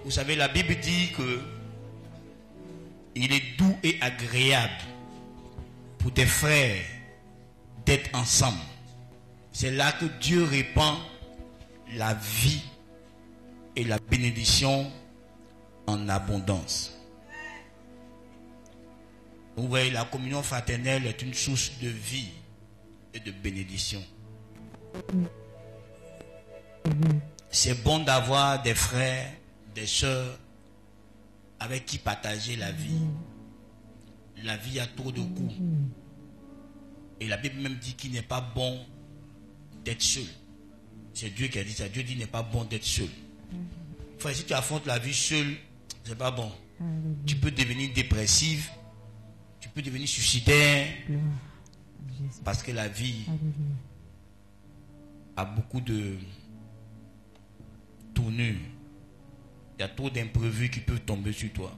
Vous savez, la Bible dit que il est doux et agréable pour des frères d'être ensemble. C'est là que Dieu répand la vie et la bénédiction en abondance. Vous voyez, la communion fraternelle est une source de vie et de bénédiction. C'est bon d'avoir des frères, des sœurs avec qui partager la vie. La vie a trop de coups. Et la Bible même dit qu'il n'est pas bon d'être seul. C'est Dieu qui a dit ça. Dieu dit qu'il n'est pas bon d'être seul. Frère, si tu affrontes la vie seul, c'est pas bon. Tu peux devenir dépressif, tu peux devenir suicidaire, parce que la vie a beaucoup de tournures. Il y a trop d'imprévus qui peuvent tomber sur toi.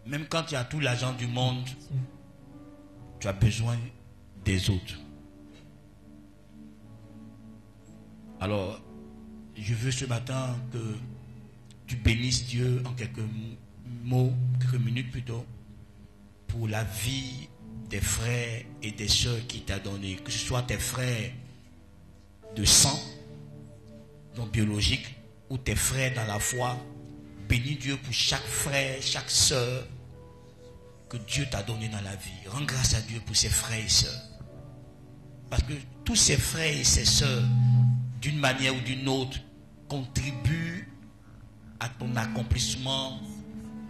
Même quand tu as tout l'argent du monde, tu as besoin des autres. Alors, je veux ce matin que tu bénisses Dieu en quelques mots, quelques minutes plutôt, pour la vie des frères et des sœurs qu'il t'a donné, que ce soit tes frères de sang, donc biologique, ou tes frères dans la foi. Bénis Dieu pour chaque frère, chaque sœur que Dieu t'a donné dans la vie. Rends grâce à Dieu pour ses frères et sœurs. Parce que tous ces frères et ces sœurs, d'une manière ou d'une autre, contribuent à ton accomplissement,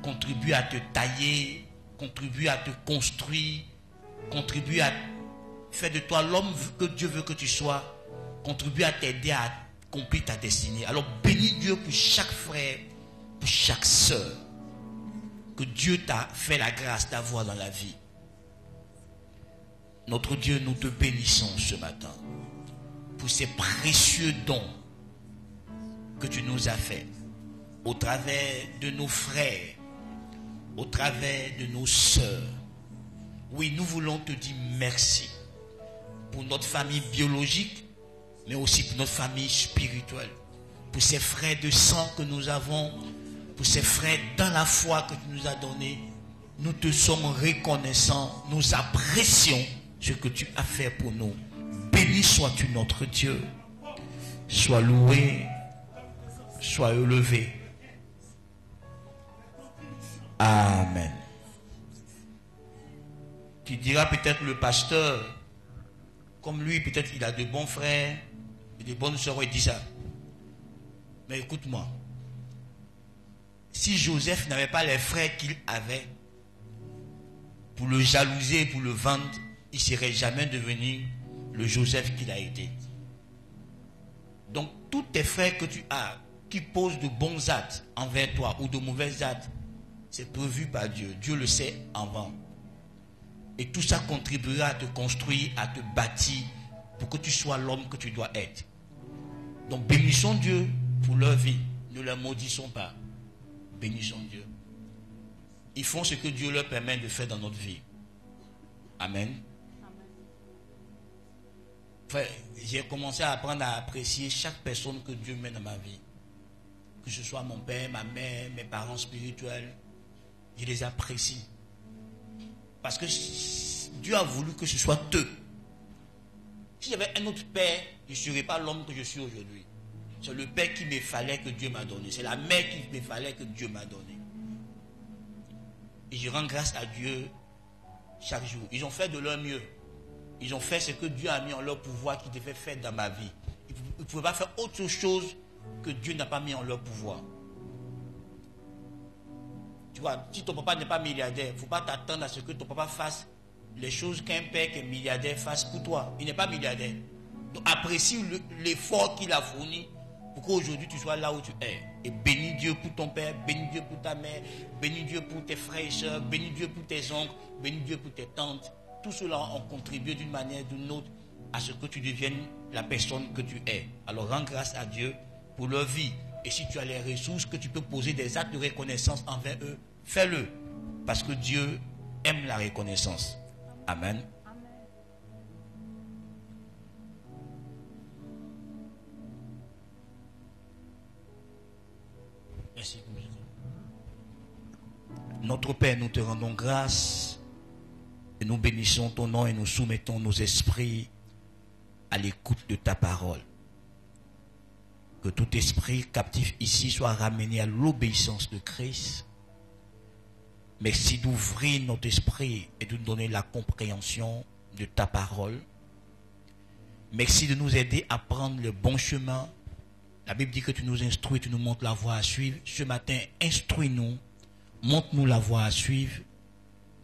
contribuent à te tailler, contribuent à te construire, contribuent à faire de toi l'homme que Dieu veut que tu sois, contribuent à t'aider à accomplir ta destinée. Alors bénis Dieu pour chaque frère, pour chaque sœur que Dieu t'a fait la grâce d'avoir dans la vie. Notre Dieu, nous te bénissons ce matin pour ces précieux dons que tu nous as faits au travers de nos frères, au travers de nos sœurs. Oui, nous voulons te dire merci pour notre famille biologique, mais aussi pour notre famille spirituelle, pour ces frères de sang que nous avons, pour ces frères dans la foi que tu nous as donné. Nous te sommes reconnaissants, nous apprécions ce que tu as fait pour nous. Béni sois-tu notre Dieu, sois loué, sois élevé. Amen. Tu diras peut-être le pasteur, comme lui, peut-être il a de bons frères et de bonnes sœurs, il dit ça. Mais écoute-moi, si Joseph n'avait pas les frères qu'il avait pour le jalouser, pour le vendre, il ne serait jamais devenu le Joseph qu'il a été. Donc, tous tes frères que tu as, qui posent de bons actes envers toi ou de mauvais actes, c'est prévu par Dieu. Dieu le sait avant. Et tout ça contribuera à te construire, à te bâtir, pour que tu sois l'homme que tu dois être. Donc, bénissons Dieu pour leur vie. Ne leur maudissons pas. Bénissons Dieu. Ils font ce que Dieu leur permet de faire dans notre vie. Amen. Frère, j'ai commencé à apprendre à apprécier chaque personne que Dieu met dans ma vie. Que ce soit mon père, ma mère, mes parents spirituels. Je les apprécie. Parce que Dieu a voulu que ce soit eux. Si j'avais un autre père, je ne serais pas l'homme que je suis aujourd'hui. C'est le père qu'il me fallait que Dieu m'a donné. C'est la mère qu'il me fallait que Dieu m'a donné. Et je rends grâce à Dieu chaque jour. Ils ont fait de leur mieux. Ils ont fait ce que Dieu a mis en leur pouvoir qu'ils devaient faire dans ma vie. Ils ne pouvaient pas faire autre chose que Dieu n'a pas mis en leur pouvoir. Tu vois, si ton papa n'est pas milliardaire, il ne faut pas t'attendre à ce que ton papa fasse les choses qu'un père qui est milliardaire fasse pour toi. Il n'est pas milliardaire. Donc apprécie l'effort qu'il a fourni pour qu'aujourd'hui tu sois là où tu es. Et bénis Dieu pour ton père, bénis Dieu pour ta mère, bénis Dieu pour tes frères et sœurs, bénis Dieu pour tes oncles, bénis Dieu pour tes tantes. Tout cela ont contribué d'une manière ou d'une autre à ce que tu deviennes la personne que tu es. Alors rends grâce à Dieu pour leur vie. Et si tu as les ressources que tu peux poser des actes de reconnaissance envers eux, fais-le. Parce que Dieu aime la reconnaissance. Amen. Merci. Notre Père, nous te rendons grâce et nous bénissons ton nom et nous soumettons nos esprits à l'écoute de ta parole. Que tout esprit captif ici soit ramené à l'obéissance de Christ. Merci d'ouvrir notre esprit et de nous donner la compréhension de ta parole. Merci de nous aider à prendre le bon chemin. La Bible dit que tu nous instruis, tu nous montres la voie à suivre. Ce matin, instruis-nous, montre-nous la voie à suivre,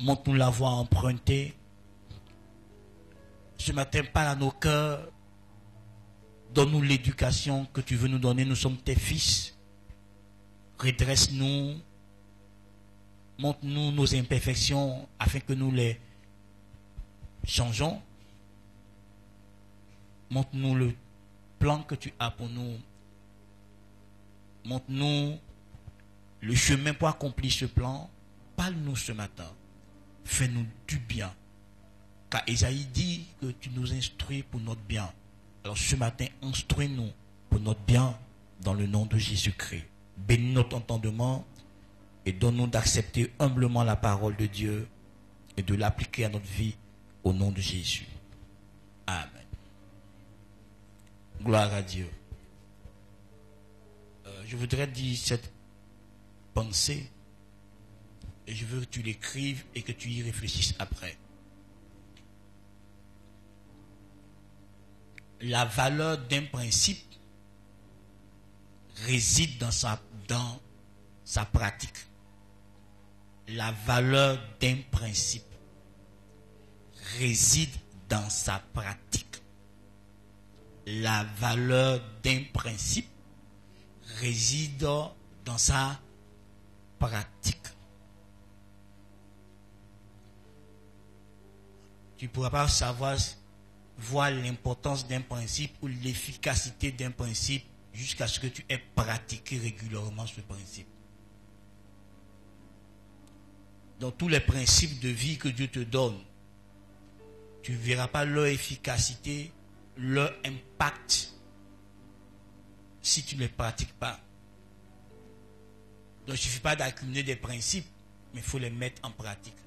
montre-nous la voie à emprunter. Ce matin, parle à nos cœurs, donne-nous l'éducation que tu veux nous donner. Nous sommes tes fils. Redresse-nous, montre-nous nos imperfections afin que nous les changeons. Montre-nous le plan que tu as pour nous. Montre-nous le chemin pour accomplir ce plan. Parle-nous ce matin. Fais-nous du bien. Car Isaïe dit que tu nous instruis pour notre bien. Alors ce matin, instruis-nous pour notre bien dans le nom de Jésus-Christ. Bénis notre entendement et donne-nous d'accepter humblement la parole de Dieu et de l'appliquer à notre vie au nom de Jésus. Amen. Gloire à Dieu. Je voudrais dire cette pensée et je veux que tu l'écrives et que tu y réfléchisses après. La valeur d'un principe réside dans sa pratique. La valeur d'un principe réside dans sa pratique. La valeur d'un principe réside dans sa pratique. Tu ne pourras pas voir l'importance d'un principe ou l'efficacité d'un principe jusqu'à ce que tu aies pratiqué régulièrement ce principe. Dans tous les principes de vie que Dieu te donne, tu ne verras pas leur efficacité, leur impact si tu ne les pratiques pas. Donc il ne suffit pas d'accumuler des principes, mais il faut les mettre en pratique.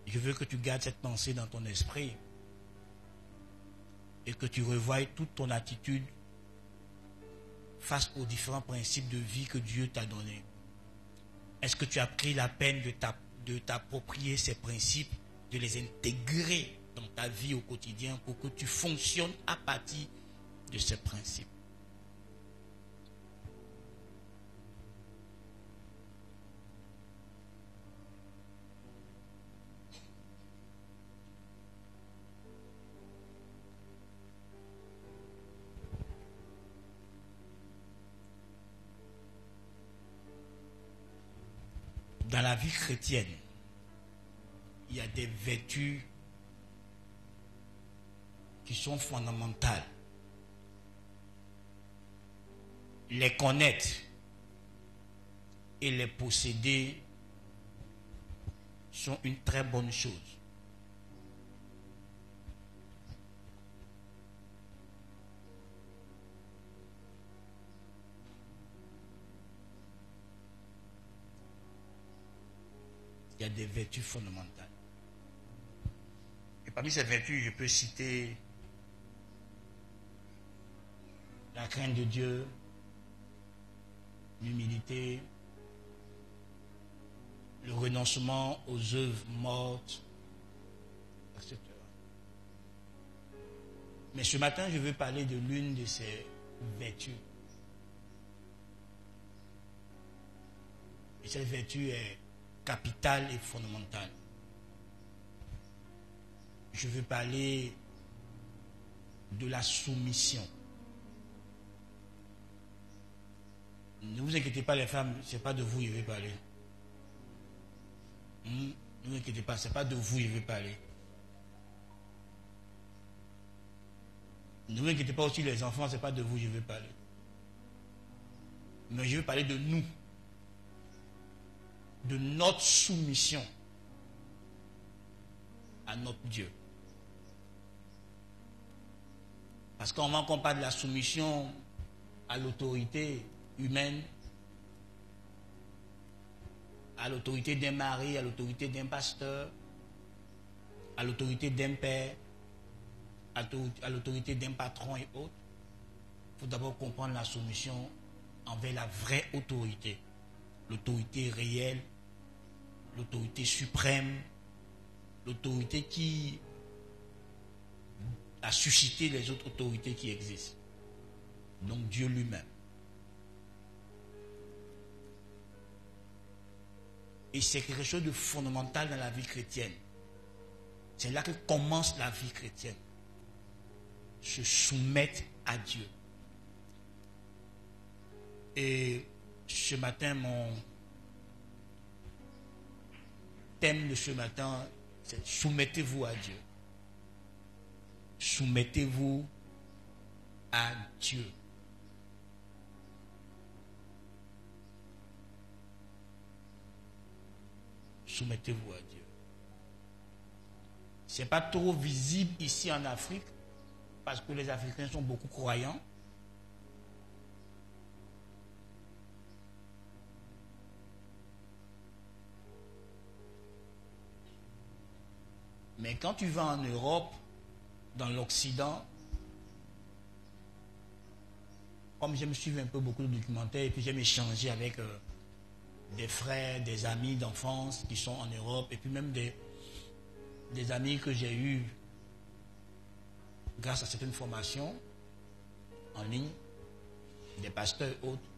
Je veux que tu gardes cette pensée dans ton esprit et que tu revoies toute ton attitude face aux différents principes de vie que Dieu t'a donnés. Est-ce que tu as pris la peine de t'approprier ces principes, de les intégrer dans ta vie au quotidien pour que tu fonctionnes à partir de ces principes? Dans la vie chrétienne, il y a des vertus qui sont fondamentales. Les connaître et les posséder sont une très bonne chose. Il y a des vertus fondamentales. Et parmi ces vertus, je peux citer la crainte de Dieu, l'humilité, le renoncement aux œuvres mortes, etc. Mais ce matin, je veux parler de l'une de ces vertus. Et cette vertu est capitale et fondamentale. Je veux parler de la soumission. Ne vous inquiétez pas les femmes, ce n'est pas de vous que je vais parler. Ne vous inquiétez pas, ce n'est pas de vous que je vais parler. Ne vous inquiétez pas aussi les enfants, ce n'est pas de vous que je vais parler. Mais je vais parler de nous. De notre soumission à notre Dieu. Parce qu'en qu'on parle de la soumission à l'autorité humaine, à l'autorité d'un mari, à l'autorité d'un pasteur, à l'autorité d'un père, à l'autorité d'un patron et autres, il faut d'abord comprendre la soumission envers la vraie autorité, l'autorité réelle, l'autorité suprême, l'autorité qui a suscité les autres autorités qui existent. Donc Dieu lui-même. Et c'est quelque chose de fondamental dans la vie chrétienne. C'est là que commence la vie chrétienne. Se soumettre à Dieu. Et ce matin, mon thème de ce matin, c'est soumettez-vous à Dieu. Soumettez-vous à Dieu. Soumettez-vous à Dieu. Ce n'est pas trop visible ici en Afrique, parce que les Africains sont beaucoup croyants. Mais quand tu vas en Europe, dans l'Occident, comme je me suis un peu beaucoup de documentaires et puis j'aime échanger avec des frères, des amis d'enfance qui sont en Europe et puis même des amis que j'ai eus grâce à certaines formations en ligne, des pasteurs et autres.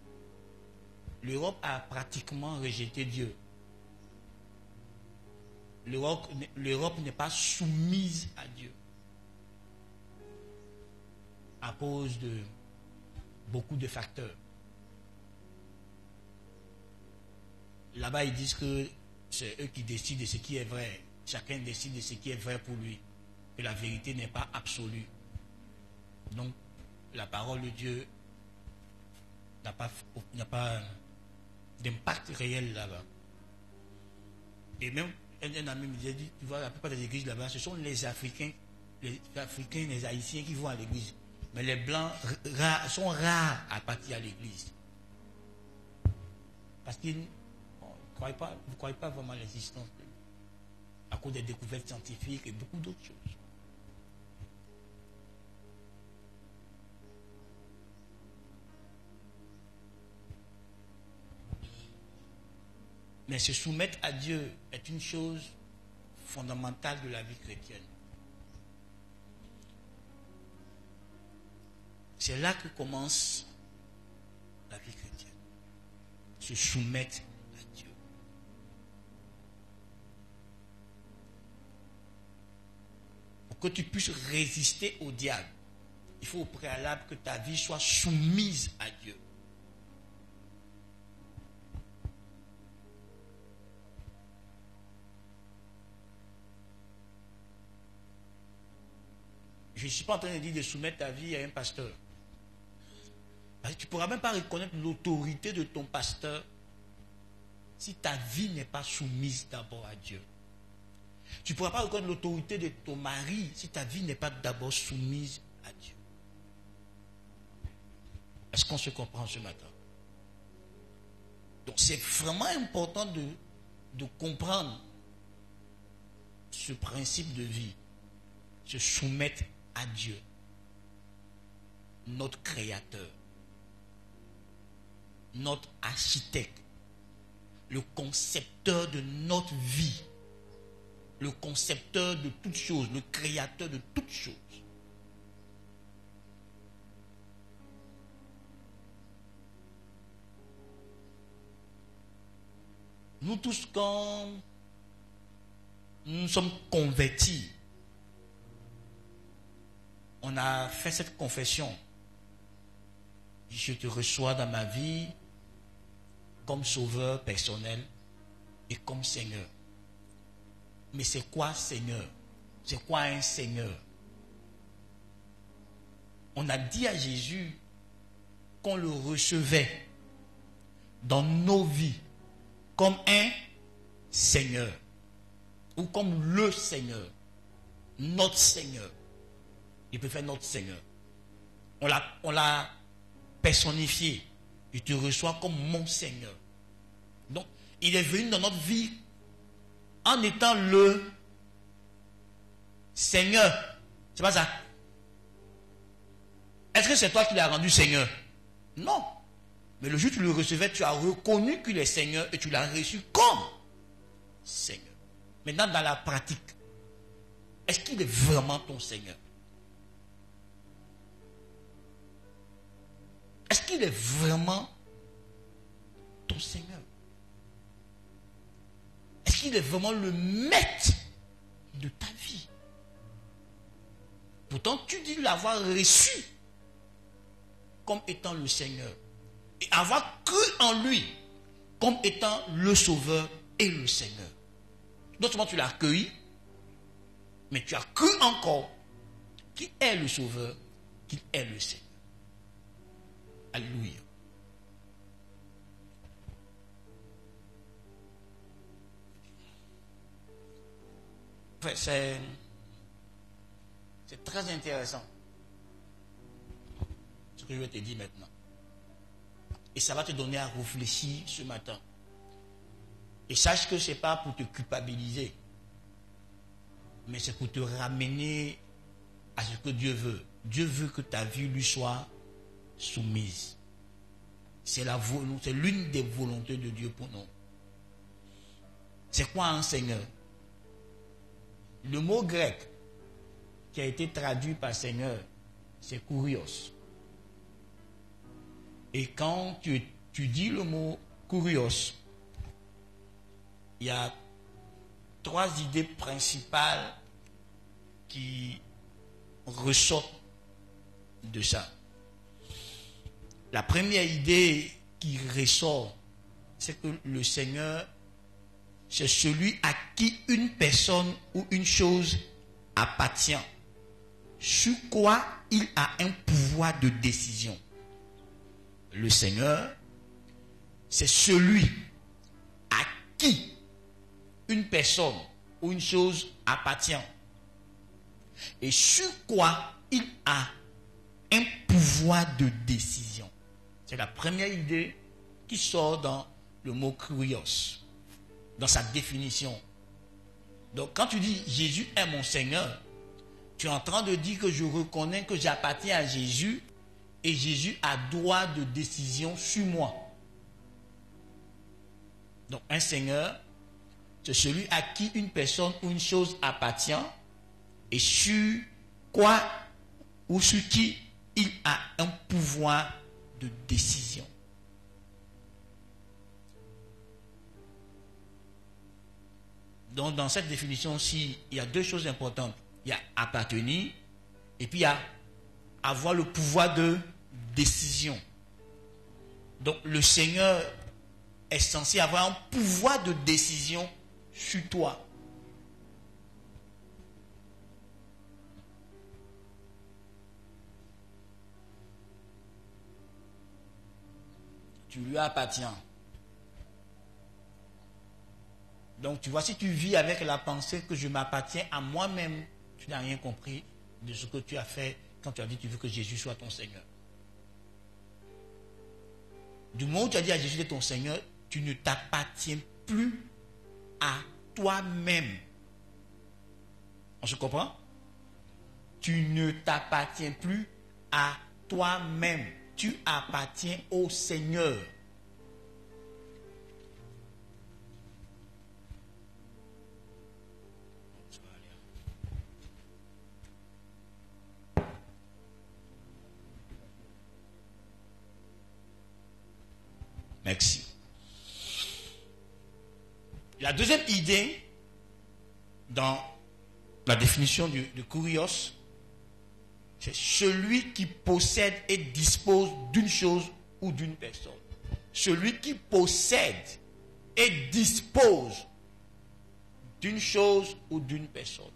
L'Europe a pratiquement rejeté Dieu. L'Europe n'est pas soumise à Dieu à cause de beaucoup de facteurs. Là-bas, ils disent que c'est eux qui décident de ce qui est vrai. Chacun décide de ce qui est vrai pour lui. Que la vérité n'est pas absolue. Donc, la parole de Dieu n'a pas d'impact réel là-bas. Et même, un ami me disait, tu vois, la plupart des églises là-bas, ce sont les Africains, les Haïtiens qui vont à l'église. Mais les Blancs sont rares à partir à l'église. Parce qu'ils ne croient pas vraiment à l'existence de Dieu. À cause des découvertes scientifiques et beaucoup d'autres choses. Mais se soumettre à Dieu est une chose fondamentale de la vie chrétienne. C'est là que commence la vie chrétienne. Se soumettre à Dieu. Pour que tu puisses résister au diable, il faut au préalable que ta vie soit soumise à Dieu. Je ne suis pas en train de dire de soumettre ta vie à un pasteur. Parce que tu ne pourras même pas reconnaître l'autorité de ton pasteur si ta vie n'est pas soumise d'abord à Dieu. Tu ne pourras pas reconnaître l'autorité de ton mari si ta vie n'est pas d'abord soumise à Dieu. Est-ce qu'on se comprend ce matin? Donc c'est vraiment important de comprendre ce principe de vie. Se soumettre à Dieu, notre créateur, notre architecte, le concepteur de notre vie, le concepteur de toutes choses, le créateur de toutes choses. Nous tous, quand nous sommes convertis, on a fait cette confession. Je te reçois dans ma vie comme sauveur personnel et comme Seigneur. Mais c'est quoi Seigneur? C'est quoi un Seigneur? On a dit à Jésus qu'on le recevait dans nos vies comme un Seigneur ou comme le Seigneur, notre Seigneur. Il peut faire notre Seigneur. On l'a personnifié. Je te reçois comme mon Seigneur. Donc, il est venu dans notre vie en étant le Seigneur. C'est pas ça? Est-ce que c'est toi qui l'as rendu Seigneur? Non. Mais le jour où tu le recevais, tu as reconnu qu'il est Seigneur et tu l'as reçu comme Seigneur. Maintenant, dans la pratique, est-ce qu'il est vraiment ton Seigneur? Est-ce qu'il est vraiment ton Seigneur? Est-ce qu'il est vraiment le maître de ta vie? Pourtant, tu dis l'avoir reçu comme étant le Seigneur. Et avoir cru en lui comme étant le Sauveur et le Seigneur. Non seulement tu l'as accueilli, mais tu as cru encore qu'il est le Sauveur, qu'il est le Seigneur. Alléluia. Enfin, c'est très intéressant ce que je vais te dire maintenant. Et ça va te donner à réfléchir ce matin. Et sache que ce n'est pas pour te culpabiliser, mais c'est pour te ramener à ce que Dieu veut. Dieu veut que ta vie lui soit soumise. C'est l'une des volontés de Dieu pour nous. C'est quoi un Seigneur? Le mot grec qui a été traduit par Seigneur, c'est kurios. Et quand tu dis le mot kurios, il y a 3 idées principales qui ressortent de ça. La première idée qui ressort, c'est que le Seigneur, c'est celui à qui une personne ou une chose appartient, sur quoi il a un pouvoir de décision. Le Seigneur, c'est celui à qui une personne ou une chose appartient et sur quoi il a un pouvoir de décision. C'est la première idée qui sort dans le mot kurios, dans sa définition. Donc quand tu dis Jésus est mon Seigneur, tu es en train de dire que je reconnais que j'appartiens à Jésus et Jésus a droit de décision sur moi. Donc un Seigneur, c'est celui à qui une personne ou une chose appartient et sur quoi ou sur qui il a un pouvoir de décision. Donc dans cette définition-ci, il y a 2 choses importantes. Il y a appartenir et puis il y a avoir le pouvoir de décision. Donc le Seigneur est censé avoir un pouvoir de décision sur toi. Tu lui appartiens. Donc tu vois, si tu vis avec la pensée que je m'appartiens à moi-même, tu n'as rien compris de ce que tu as fait quand tu as dit que tu veux que Jésus soit ton Seigneur. Du moment où tu as dit à Jésus d'être ton Seigneur, tu ne t'appartiens plus à toi-même. On se comprend? Tu ne t'appartiens plus à toi-même. Tu appartiens au Seigneur. Merci. La deuxième idée, dans la définition de kurios, c'est celui qui possède et dispose d'une chose ou d'une personne. Celui qui possède et dispose d'une chose ou d'une personne.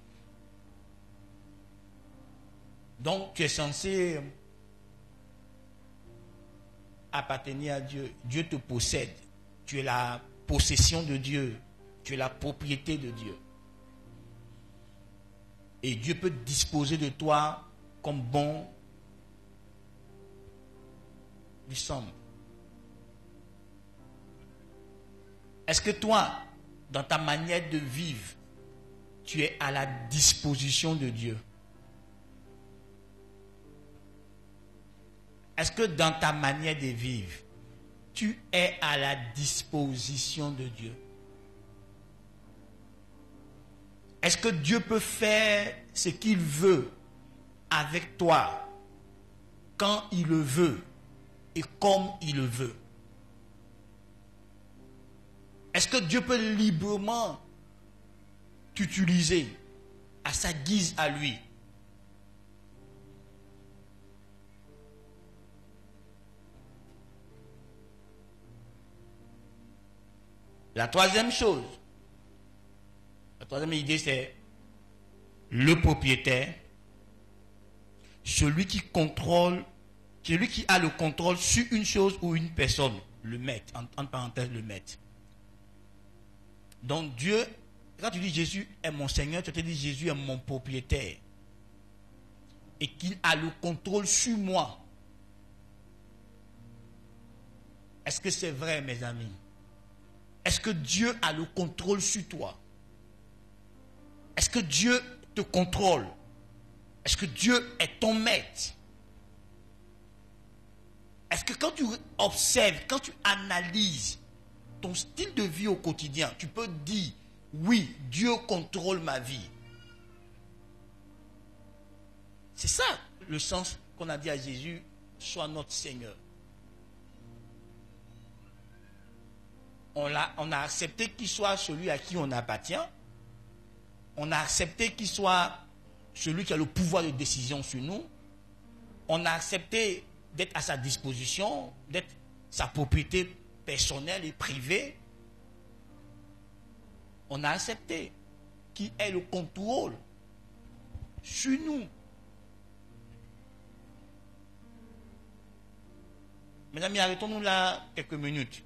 Donc, tu es censé appartenir à Dieu. Dieu te possède. Tu es la possession de Dieu. Tu es la propriété de Dieu. Et Dieu peut disposer de toi comme bon lui semble. Est-ce que toi, dans ta manière de vivre, tu es à la disposition de Dieu? Est-ce que dans ta manière de vivre, tu es à la disposition de Dieu? Est-ce que Dieu peut faire ce qu'il veut avec toi, quand il le veut et comme il le veut? Est-ce que Dieu peut librement t'utiliser à sa guise à lui? La troisième chose, la troisième idée, c'est le propriétaire, celui qui contrôle, celui qui a le contrôle sur une chose ou une personne, le maître, entre parenthèses, le maître. Donc Dieu, quand tu dis Jésus est mon Seigneur, tu te dis Jésus est mon propriétaire et qu'il a le contrôle sur moi. Est-ce que c'est vrai, mes amis? Est-ce que Dieu a le contrôle sur toi? Est-ce que Dieu te contrôle? Est-ce que Dieu est ton maître? Est-ce que quand tu observes, quand tu analyses ton style de vie au quotidien, tu peux dire, oui, Dieu contrôle ma vie? C'est ça le sens qu'on a dit à Jésus, sois notre Seigneur. On a accepté qu'il soit celui à qui on appartient. On a accepté qu'il soit celui qui a le pouvoir de décision sur nous. On a accepté d'être à sa disposition, d'être sa propriété personnelle et privée. On a accepté qu'il ait le contrôle sur nous. Mes amis, arrêtons-nous là quelques minutes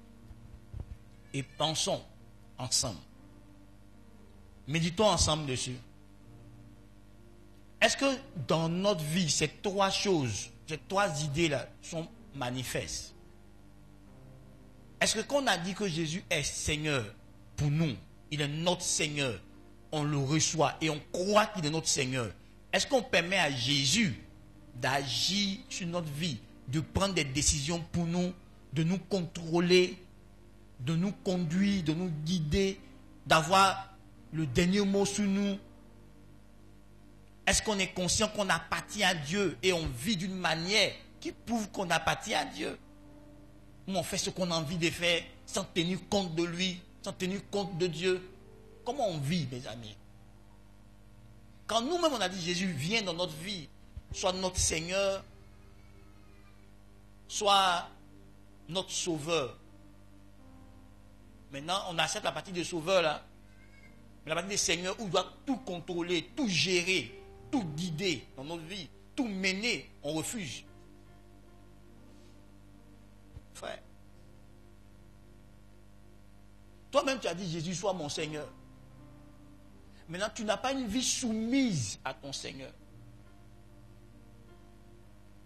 et pensons ensemble. Méditons ensemble dessus. Est-ce que dans notre vie, ces trois choses, ces trois idées-là sont manifestes? Est-ce que quand on a dit que Jésus est Seigneur pour nous, il est notre Seigneur, on le reçoit et on croit qu'il est notre Seigneur, est-ce qu'on permet à Jésus d'agir sur notre vie, de prendre des décisions pour nous, de nous contrôler, de nous conduire, de nous guider, d'avoir le dernier mot sur nous? Est-ce qu'on est conscient qu'on appartient à Dieu et on vit d'une manière qui prouve qu'on appartient à Dieu? Ou on fait ce qu'on a envie de faire sans tenir compte de lui, sans tenir compte de Dieu? Comment on vit, mes amis? Quand nous-mêmes on a dit Jésus, viens dans notre vie, sois notre Seigneur, sois notre Sauveur. Maintenant, on accepte la partie de Sauveur là. Mais la partie de Seigneur où on doit tout contrôler, tout gérer, tout guider dans notre vie, tout mener, on refuse. Frère, toi-même tu as dit Jésus soit mon Seigneur. Maintenant tu n'as pas une vie soumise à ton Seigneur.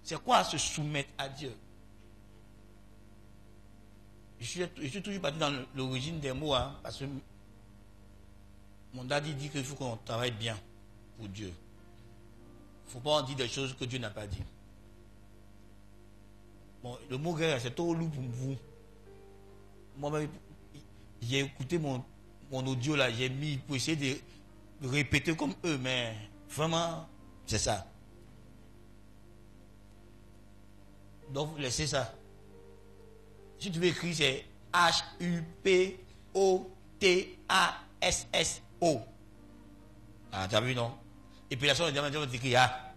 C'est quoi se soumettre à Dieu? Je suis toujours parti dans l'origine des mots, hein, parce que mon daddy dit qu'il faut qu'on travaille bien pour Dieu. Il ne faut pas en dire des choses que Dieu n'a pas dit. Bon, le mot grec, c'est trop lourd pour vous. Moi-même, j'ai écouté mon audio là, j'ai mis pour essayer de répéter comme eux, mais vraiment, c'est ça. Donc, laissez ça. Si tu veux écrire, c'est H-U-P-O-T-A-S-S-O. Ah, tu as vu, non? Et puis la chose, on va écrire A.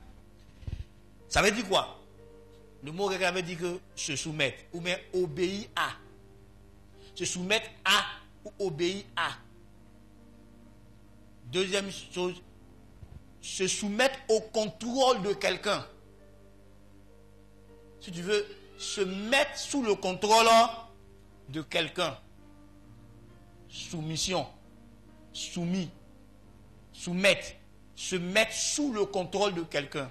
Ça veut dire quoi? Le mot grec veut dire que se soumettre, ou bien obéir à. Se soumettre à ou obéir à. Deuxième chose, se soumettre au contrôle de quelqu'un. Si tu veux, se mettre sous le contrôle de quelqu'un. Soumission, soumis, soumettre, se mettre sous le contrôle de quelqu'un.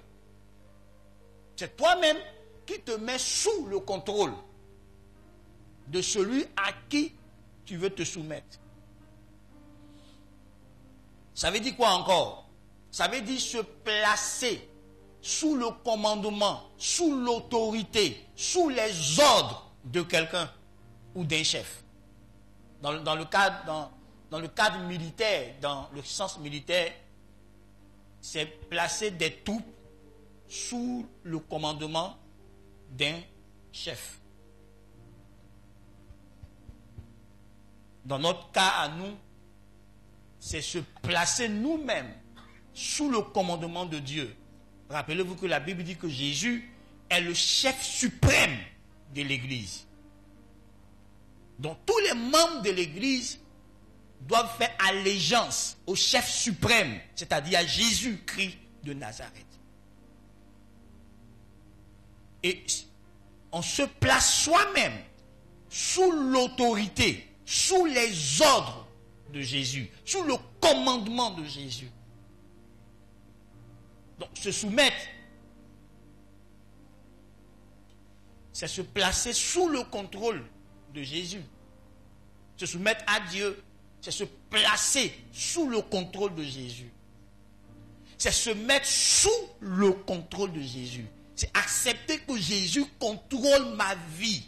C'est toi-même qui te met sous le contrôle de celui à qui tu veux te soumettre. Ça veut dire quoi encore? Ça veut dire se placer sous le commandement, sous l'autorité, sous les ordres de quelqu'un ou d'un chef. Dans le cadre militaire, dans le sens militaire, c'est placer des troupes sous le commandement d'un chef. Dans notre cas à nous, c'est se placer nous-mêmes sous le commandement de Dieu. Rappelez-vous que la Bible dit que Jésus est le chef suprême de l'Église. Donc tous les membres de l'Église doivent faire allégeance au chef suprême, c'est-à-dire à Jésus-Christ de Nazareth. Et on se place soi-même sous l'autorité, sous les ordres de Jésus, sous le commandement de Jésus. Donc se soumettre, c'est se placer sous le contrôle de Jésus. Se soumettre à Dieu, c'est se placer sous le contrôle de Jésus. C'est se mettre sous le contrôle de Jésus. C'est accepter que Jésus contrôle ma vie.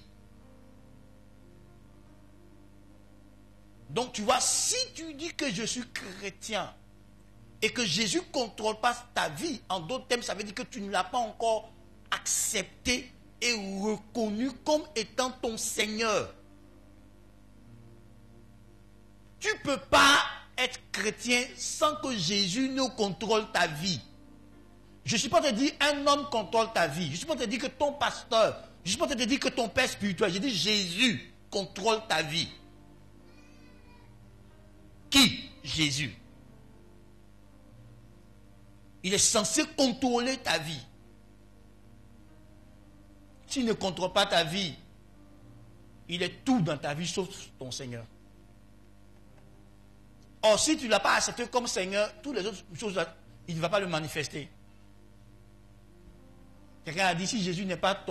Donc tu vois, si tu dis que je suis chrétien et que Jésus ne contrôle pas ta vie, en d'autres termes, ça veut dire que tu ne l'as pas encore accepté et reconnu comme étant ton Seigneur. Tu ne peux pas être chrétien sans que Jésus ne contrôle ta vie. Je ne suis pas en train de dire un homme contrôle ta vie. Je ne suis pas en train de dire que ton pasteur, je ne suis pas en train de dire que ton père spirituel. Je dis Jésus contrôle ta vie. Qui? Jésus. Il est censé contrôler ta vie. S'il ne contrôle pas ta vie, il est tout dans ta vie sauf ton Seigneur. Or, si tu ne l'as pas accepté comme Seigneur, toutes les autres choses, il ne va pas le manifester. Quelqu'un a dit, si Jésus n'est pas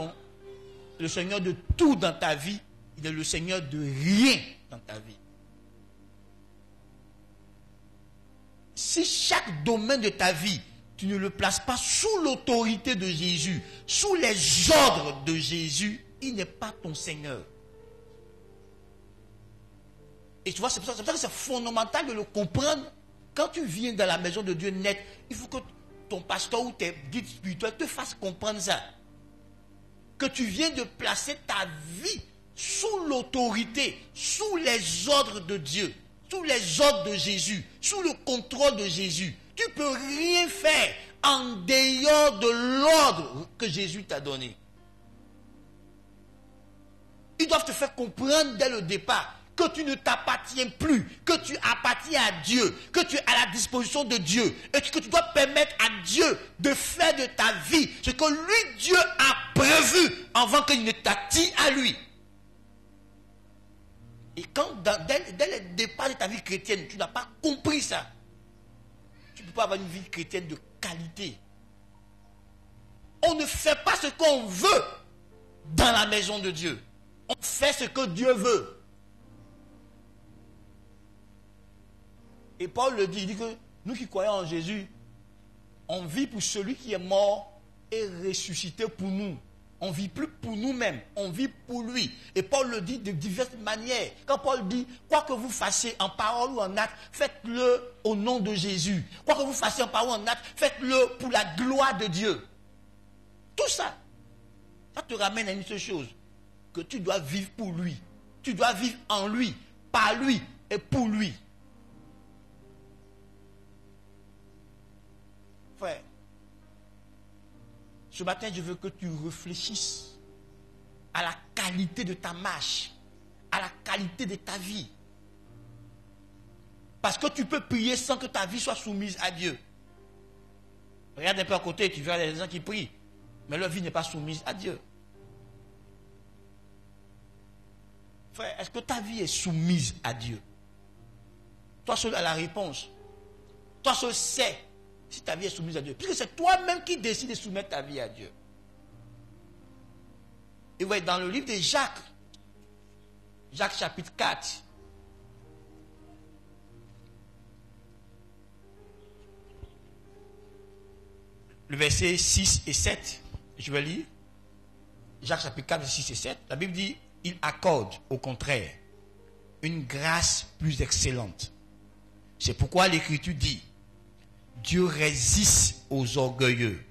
le Seigneur de tout dans ta vie, il est le Seigneur de rien dans ta vie. Si chaque domaine de ta vie, tu ne le places pas sous l'autorité de Jésus, sous les ordres de Jésus, il n'est pas ton Seigneur. Et tu vois, c'est pour ça que c'est fondamental de le comprendre. Quand tu viens dans la maison de Dieu net, il faut que ton pasteur ou tes guides spirituels te fassent comprendre ça. Que tu viens de placer ta vie sous l'autorité, sous les ordres de Dieu, sous les ordres de Jésus, sous le contrôle de Jésus. Tu ne peux rien faire en dehors de l'ordre que Jésus t'a donné. Ils doivent te faire comprendre dès le départ que tu ne t'appartiens plus, que tu appartiens à Dieu, que tu es à la disposition de Dieu, et que tu dois permettre à Dieu de faire de ta vie ce que lui, Dieu, a prévu avant qu'il ne t'attire à lui. Et quand, dès le départ de ta vie chrétienne, tu n'as pas compris ça, tu ne peux pas avoir une vie chrétienne de qualité. On ne fait pas ce qu'on veut dans la maison de Dieu. On fait ce que Dieu veut. Et Paul le dit, il dit que nous qui croyons en Jésus, on vit pour celui qui est mort et ressuscité pour nous. On ne vit plus pour nous-mêmes, on vit pour lui. Et Paul le dit de diverses manières. Quand Paul dit, quoi que vous fassiez en parole ou en acte, faites-le au nom de Jésus. Quoi que vous fassiez en parole ou en acte, faites-le pour la gloire de Dieu. Tout ça, ça te ramène à une seule chose, que tu dois vivre pour lui. Tu dois vivre en lui, par lui et pour lui. Frère, ce matin, je veux que tu réfléchisses à la qualité de ta marche, à la qualité de ta vie. Parce que tu peux prier sans que ta vie soit soumise à Dieu. Regarde un peu à côté, tu verras les gens qui prient, mais leur vie n'est pas soumise à Dieu. Frère, est-ce que ta vie est soumise à Dieu? Toi seul as la réponse. Toi seul sais si ta vie est soumise à Dieu. Puisque c'est toi-même qui décides de soumettre ta vie à Dieu. Et vous voyez, dans le livre de Jacques, Jacques chapitre 4, le verset 6 et 7, je vais lire. Jacques chapitre 4, verset 6 et 7, la Bible dit, il accorde au contraire une grâce plus excellente. C'est pourquoi l'Écriture dit, Dieu résiste aux orgueilleux,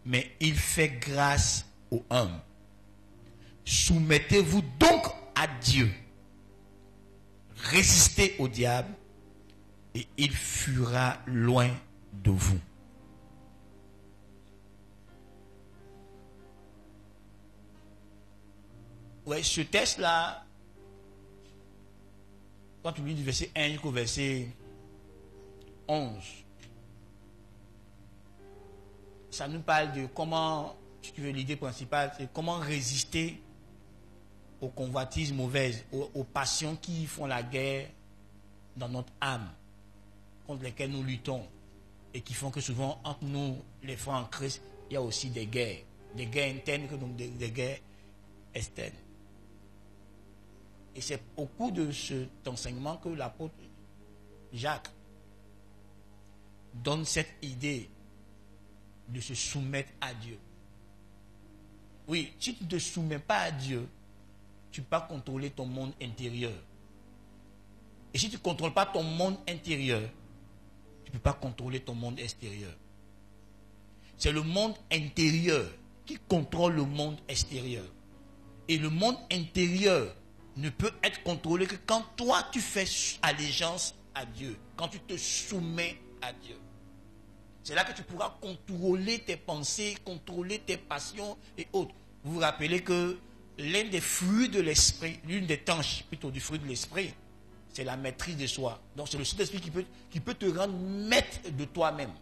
mais il fait grâce aux humbles. Soumettez-vous donc à Dieu. Résistez au diable et il fuira loin de vous. Ouais, ce texte-là, quand tu lis du verset 1 jusqu'au verset 11, ça nous parle de comment, si tu veux, l'idée principale, c'est comment résister aux convoitises mauvaises, aux passions qui font la guerre dans notre âme, contre lesquelles nous luttons, et qui font que souvent, entre nous, les frères en Christ, il y a aussi des guerres internes, donc des guerres externes. Et c'est au cours de cet enseignement que l'apôtre Jacques donne cette idée de se soumettre à Dieu. Oui, si tu ne te soumets pas à Dieu, tu ne peux pas contrôler ton monde intérieur. Et si tu ne contrôles pas ton monde intérieur, tu ne peux pas contrôler ton monde extérieur. C'est le monde intérieur qui contrôle le monde extérieur. Et le monde intérieur ne peut être contrôlé que quand toi tu fais allégeance à Dieu, quand tu te soumets à Dieu. C'est là que tu pourras contrôler tes pensées, contrôler tes passions et autres. Vous vous rappelez que l'un des fruits de l'esprit, l'une des tâches plutôt du fruit de l'esprit, c'est la maîtrise de soi. Donc c'est le Saint-Esprit qui peut te rendre maître de toi-même.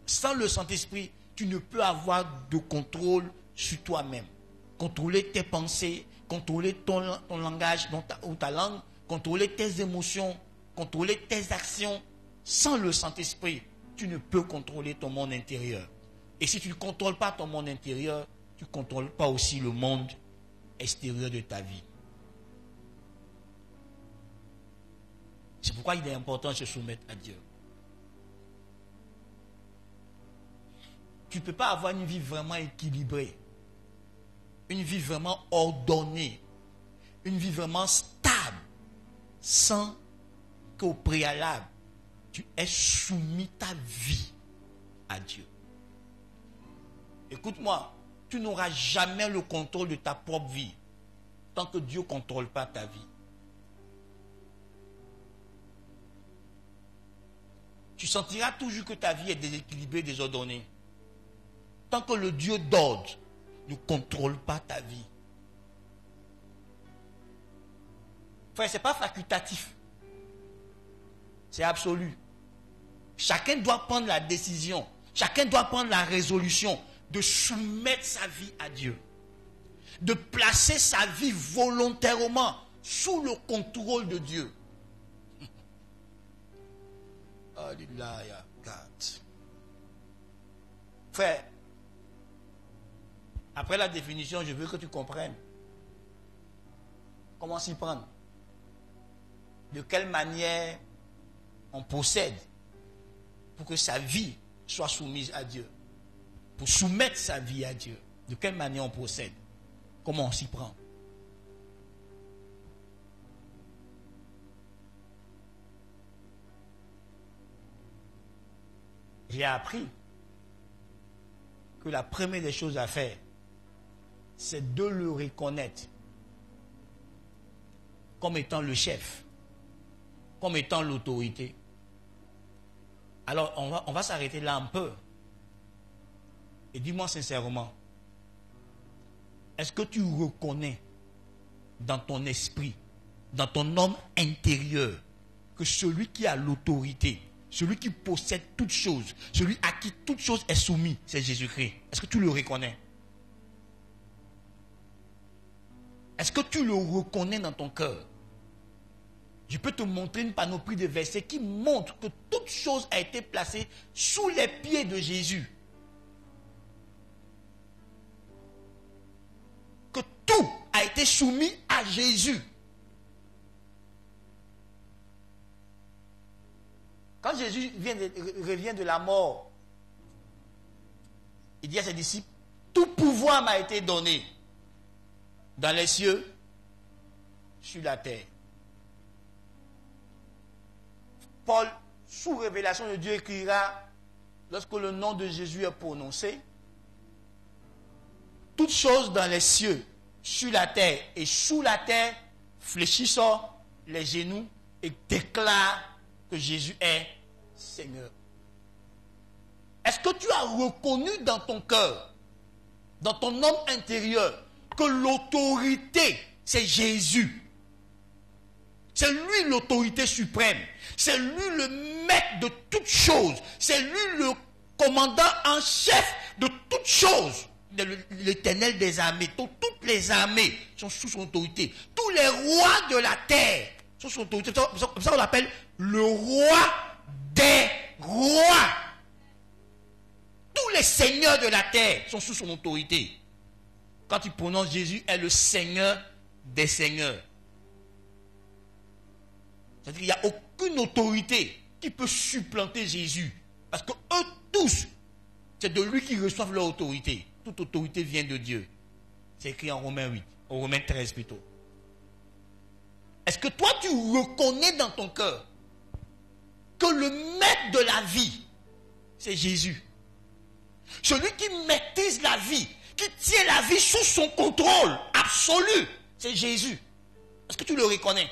Sans le Saint-Esprit, tu ne peux avoir de contrôle sur toi-même. Contrôler tes pensées, contrôler ton langage ou ta langue, contrôler tes émotions, contrôler tes actions. Sans le Saint-Esprit, tu ne peux contrôler ton monde intérieur. Et si tu ne contrôles pas ton monde intérieur, tu ne contrôles pas aussi le monde extérieur de ta vie. C'est pourquoi il est important de se soumettre à Dieu. Tu ne peux pas avoir une vie vraiment équilibrée, une vie vraiment ordonnée, une vie vraiment stable, sans qu'au préalable, tu aies soumis ta vie à Dieu. Écoute-moi, tu n'auras jamais le contrôle de ta propre vie tant que Dieu ne contrôle pas ta vie. Tu sentiras toujours que ta vie est déséquilibrée, désordonnée. Tant que le Dieu d'ordre ne contrôle pas ta vie. Frère, ce n'est pas facultatif. C'est absolu. Chacun doit prendre la décision. Chacun doit prendre la résolution de soumettre sa vie à Dieu. De placer sa vie volontairement sous le contrôle de Dieu. Alléluia. Frère, après la définition, je veux que tu comprennes comment s'y prendre. De quelle manière on procède pour que sa vie soit soumise à Dieu. Pour soumettre sa vie à Dieu. De quelle manière on procède? Comment on s'y prend? J'ai appris que la première des choses à faire, c'est de le reconnaître comme étant le chef, comme étant l'autorité. Alors, on va s'arrêter là un peu. Et dis-moi sincèrement, est-ce que tu reconnais dans ton esprit, dans ton homme intérieur, que celui qui a l'autorité, celui qui possède toutes choses, celui à qui toute chose est soumise, c'est Jésus-Christ? Est-ce que tu le reconnais? Est-ce que tu le reconnais dans ton cœur? Je peux te montrer une panoplie de versets qui montrent que toute chose a été placée sous les pieds de Jésus. été soumis à Jésus. Quand Jésus revient de la mort, il dit à ses disciples, tout pouvoir m'a été donné dans les cieux, sur la terre. Paul, sous révélation de Dieu, écrira, lorsque le nom de Jésus est prononcé, toutes choses dans les cieux, sur la terre et sous la terre, fléchissent les genoux et déclarent que Jésus est Seigneur. Est-ce que tu as reconnu dans ton cœur, dans ton homme intérieur, que l'autorité, c'est Jésus? C'est lui l'autorité suprême. C'est lui le maître de toutes choses. C'est lui le commandant en chef de toutes choses. L'Éternel des armées. Toutes les armées sont sous son autorité. Tous les rois de la terre sont sous son autorité. C'est pour ça qu'on l'appelle le roi des rois. Tous les seigneurs de la terre sont sous son autorité. Quand il prononce Jésus est le Seigneur des seigneurs. C'est-à-dire qu'il n'y a aucune autorité qui peut supplanter Jésus. Parce que eux tous, c'est de lui qu'ils reçoivent leur autorité. Toute autorité vient de Dieu. C'est écrit en Romains 8, en Romains 13 plutôt. Est-ce que toi tu reconnais dans ton cœur que le maître de la vie, c'est Jésus? Celui qui maîtrise la vie, qui tient la vie sous son contrôle absolu, c'est Jésus. Est-ce que tu le reconnais?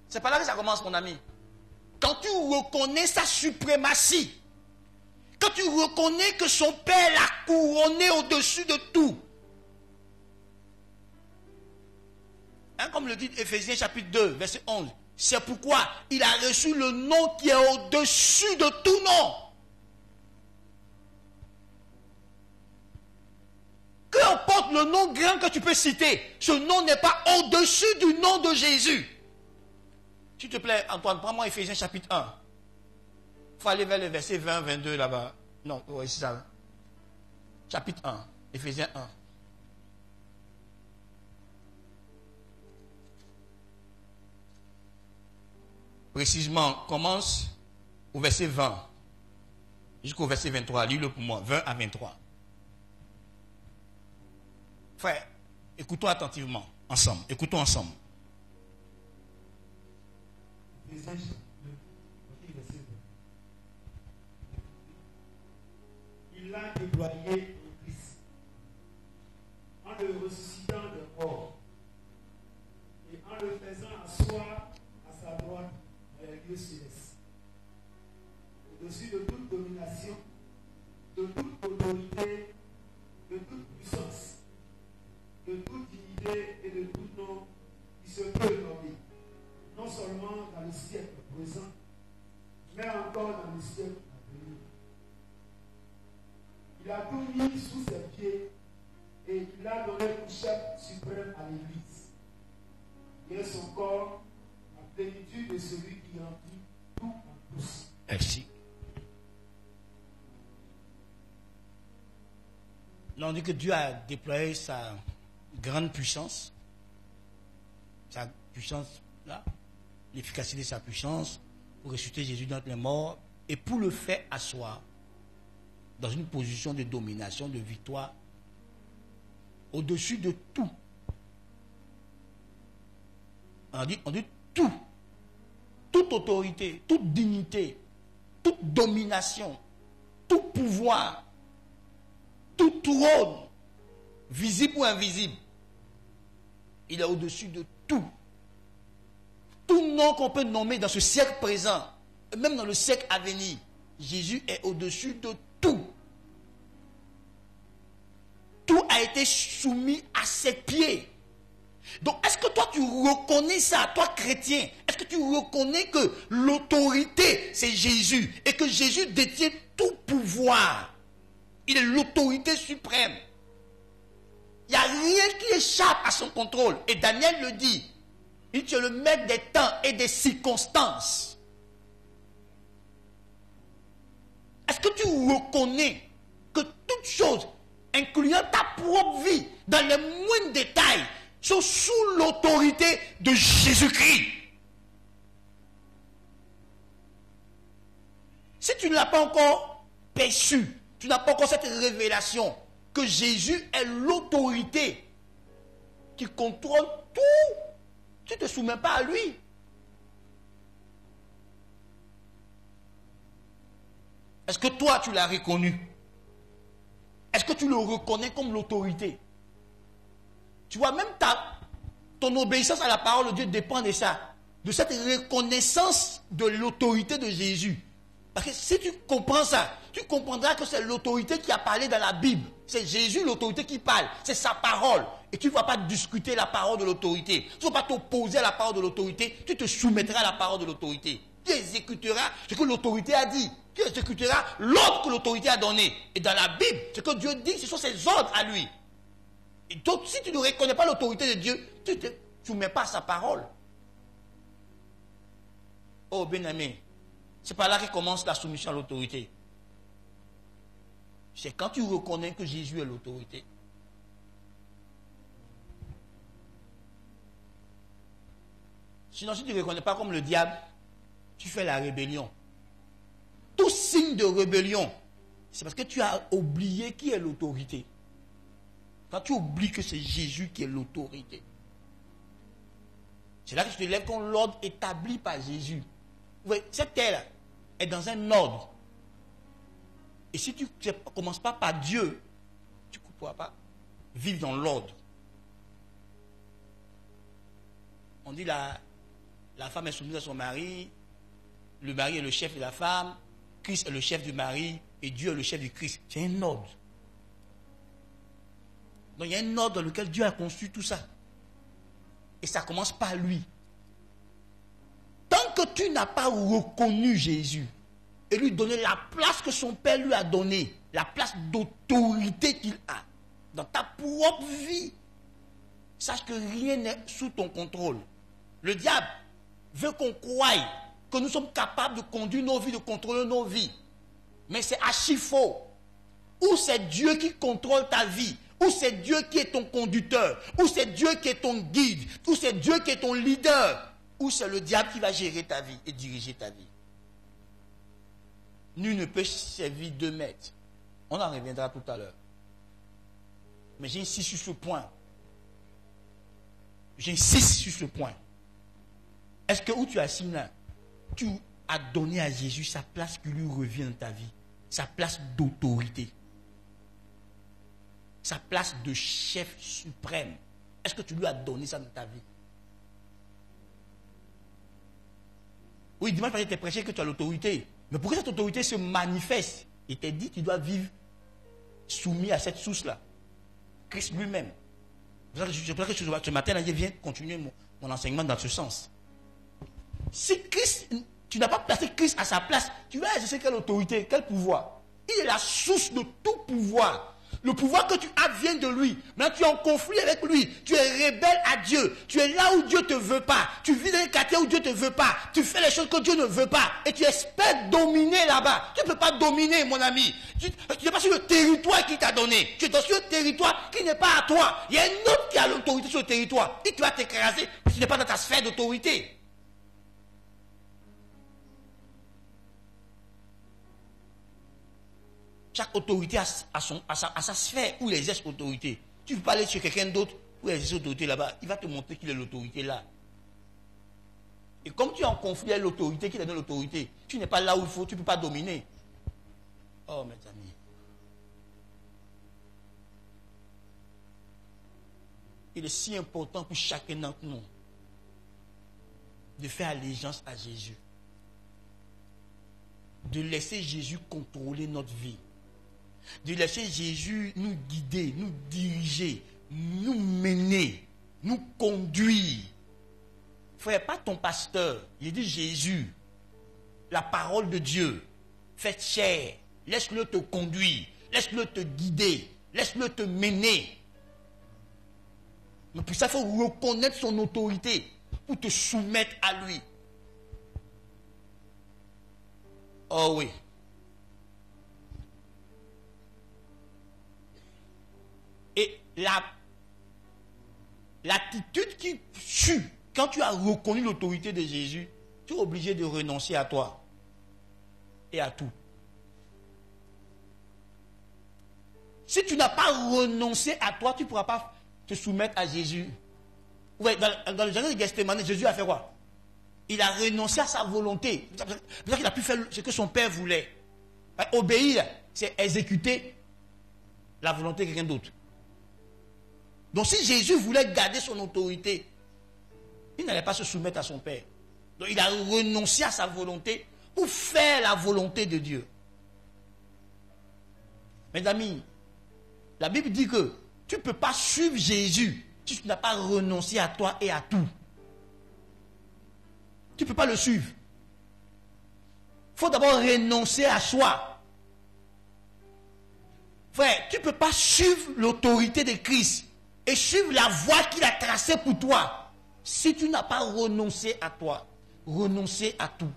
C'est pas là que ça commence, mon ami. Quand tu reconnais sa suprématie, quand tu reconnais que son Père l'a couronné au-dessus de tout. Hein, comme le dit Éphésiens chapitre 2, verset 11. C'est pourquoi il a reçu le nom qui est au-dessus de tout nom. Peu importe le nom grand que tu peux citer, ce nom n'est pas au-dessus du nom de Jésus. S'il te plaît, Antoine, prends-moi Éphésiens chapitre 1. Il faut aller vers le verset 20, 22 là-bas. Non, oui, c'est ça. Chapitre 1, Éphésiens 1. Précisément, commence au verset 20 jusqu'au verset 23. Lis-le pour moi, 20 à 23. Frère, écoutons attentivement, ensemble. Écoutons ensemble. Il l'a déployé en Christ, en le ressuscitant des morts et en le faisant asseoir à sa droite dans les lieux célestes, au-dessus de toute domination, de toute autorité, de toute puissance, de toute dignité et de tout nom qui se peut nommer, non seulement dans le siècle présent, mais encore dans le siècle à venir. Il a tout mis sous ses pieds et il a donné pour chef suprême à l'Église. Il est son corps, la plénitude de celui qui remplit tout en tous. Merci. Là, on dit que Dieu a déployé sa grande puissance, là, l'efficacité de sa puissance pour ressusciter Jésus d'entre les morts et pour le faire asseoir dans une position de domination, de victoire, au-dessus de tout. On dit tout. Toute autorité, toute dignité, toute domination, tout pouvoir, tout trône, visible ou invisible. Il est au-dessus de tout. Tout nom qu'on peut nommer dans ce siècle présent, même dans le siècle à venir, Jésus est au-dessus de tout. Tout a été soumis à ses pieds. Donc, est-ce que toi, tu reconnais ça, toi, chrétien? Est-ce que tu reconnais que l'autorité, c'est Jésus et que Jésus détient tout pouvoir? Il est l'autorité suprême. Il n'y a rien qui échappe à son contrôle. Et Daniel le dit. Il est le maître des temps et des circonstances. Est-ce que tu reconnais que toutes choses, incluant ta propre vie, dans les moindres détails, sont sous l'autorité de Jésus-Christ? Si tu ne l'as pas encore perçu, tu n'as pas encore cette révélation que Jésus est l'autorité qui contrôle tout, tu ne te soumets pas à lui. Est-ce que toi, tu l'as reconnu? Est-ce que tu le reconnais comme l'autorité? Tu vois, même ton obéissance à la parole de Dieu dépend de ça, de cette reconnaissance de l'autorité de Jésus. Parce que si tu comprends ça, tu comprendras que c'est l'autorité qui a parlé dans la Bible. C'est Jésus l'autorité qui parle, c'est sa parole. Et tu ne vas pas discuter la parole de l'autorité. Tu ne vas pas t'opposer à la parole de l'autorité, tu te soumettras à la parole de l'autorité. Tu exécuteras ce que l'autorité a dit. Tu exécuteras l'ordre que l'autorité a donné. Et dans la Bible, ce que Dieu dit, ce sont ses ordres à lui. Et donc, si tu ne reconnais pas l'autorité de Dieu, tu ne te soumets pas à sa parole. Oh, bien-aimé, c'est par là que commence la soumission à l'autorité. C'est quand tu reconnais que Jésus est l'autorité. Sinon, si tu ne reconnais pas comme le diable, tu fais la rébellion. Tout signe de rébellion, c'est parce que tu as oublié qui est l'autorité. Quand tu oublies que c'est Jésus qui est l'autorité. C'est là que tu te lèves contre l'ordre établi par Jésus. Vous voyez, cette terre est dans un ordre. Et si tu ne commences pas par Dieu, tu ne pourras pas vivre dans l'ordre. On dit la femme est soumise à son mari, le mari est le chef de la femme, Christ est le chef du mari et Dieu est le chef du Christ. C'est un ordre. Donc il y a un ordre dans lequel Dieu a conçu tout ça. Et ça commence par lui. Tant que tu n'as pas reconnu Jésus et lui donné la place que son Père lui a donnée, la place d'autorité qu'il a dans ta propre vie, sache que rien n'est sous ton contrôle. Le diable veut qu'on croie que nous sommes capables de conduire nos vies, de contrôler nos vies. Mais c'est archi faux. Ou c'est Dieu qui contrôle ta vie, ou c'est Dieu qui est ton conducteur, ou c'est Dieu qui est ton guide, ou c'est Dieu qui est ton leader, ou c'est le diable qui va gérer ta vie et diriger ta vie. Nul ne peut servir 2 maîtres. On en reviendra tout à l'heure. Mais j'insiste sur ce point. J'insiste sur ce point. Est-ce que où tu es assis là, tu as donné à Jésus sa place qui lui revient dans ta vie, sa place d'autorité, sa place de chef suprême? Est-ce que tu lui as donné ça dans ta vie? Oui, dimanche passé, tu as prêché que tu as l'autorité. Mais pour que cette autorité se manifeste, il t'a dit que tu dois vivre soumis à cette source-là. Christ lui-même. Je crois que ce matin, je viens continuer mon enseignement dans ce sens. Si Christ, tu n'as pas placé Christ à sa place, tu vas exercer quelle autorité, quel pouvoir? Il est la source de tout pouvoir. Le pouvoir que tu as vient de lui. Maintenant, tu es en conflit avec lui. Tu es rebelle à Dieu. Tu es là où Dieu ne te veut pas. Tu vis dans un quartier où Dieu ne te veut pas. Tu fais les choses que Dieu ne veut pas. Et tu espères dominer là-bas. Tu ne peux pas dominer, mon ami. Tu n'es pas sur le territoire qu'il t'a donné. Tu es sur le territoire qui n'est pas à toi. Il y a un autre qui a l'autorité sur le territoire. Et tu vas t'écraser parce que tu n'es pas dans ta sphère d'autorité. Chaque autorité a sa sphère où il exerce l'autorité. Tu ne peux pas aller chez quelqu'un d'autre où il exerce l'autorité là-bas. Il va te montrer qu'il est l'autorité là. Et comme tu es en conflit avec l'autorité, qui t'a donné l'autorité, tu n'es pas là où il faut, tu ne peux pas dominer. Oh mes amis. Il est si important pour chacun d'entre nous de faire allégeance à Jésus. De laisser Jésus contrôler notre vie. De laisser Jésus nous guider, nous diriger, nous mener, nous conduire. Frère, pas ton pasteur. Il dit Jésus, la parole de Dieu, faites chair, laisse-le te conduire, laisse-le te guider, laisse-le te mener. Mais pour ça, il faut reconnaître son autorité pour te soumettre à lui. Oh oui. l'attitude qui tue, quand tu as reconnu l'autorité de Jésus, tu es obligé de renoncer à toi et à tout. Si tu n'as pas renoncé à toi, tu ne pourras pas te soumettre à Jésus. Ouais, dans le jardin de Gethsémani, Jésus a fait quoi? Il a renoncé à sa volonté. C'est pour ça qu'il a pu faire ce que son père voulait. Obéir, c'est exécuter la volonté de quelqu'un d'autre. Donc si Jésus voulait garder son autorité, il n'allait pas se soumettre à son père. Donc il a renoncé à sa volonté pour faire la volonté de Dieu. Mes amis, la Bible dit que tu ne peux pas suivre Jésus si tu n'as pas renoncé à toi et à tout. Tu ne peux pas le suivre. Il faut d'abord renoncer à soi. Frère, tu ne peux pas suivre l'autorité de Christ et suivre la voie qu'il a tracée pour toi si tu n'as pas renoncé à toi, renoncé à tout.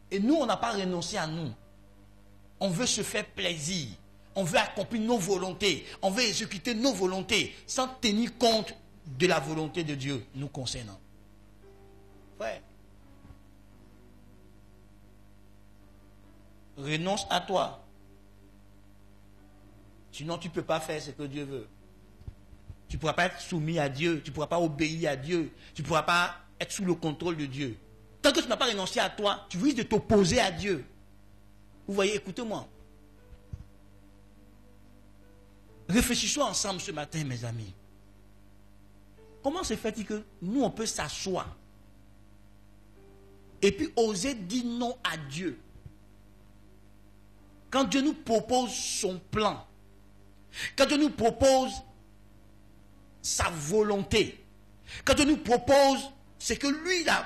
Et nous, on n'a pas renoncé à nous. On veut se faire plaisir. On veut accomplir nos volontés. On veut exécuter nos volontés sans tenir compte de la volonté de Dieu nous concernant. Ouais. Renonce à toi. Sinon, tu ne peux pas faire ce que Dieu veut. Tu ne pourras pas être soumis à Dieu. Tu ne pourras pas obéir à Dieu. Tu ne pourras pas être sous le contrôle de Dieu. Tant que tu n'as pas renoncé à toi, tu risques de t'opposer à Dieu. Vous voyez, écoutez-moi. Réfléchissons ensemble ce matin, mes amis. Comment se fait-il que nous, on peut s'asseoir et puis oser dire non à Dieu? Quand Dieu nous propose son plan, quand Dieu nous propose sa volonté, quand Dieu nous propose ce que lui il a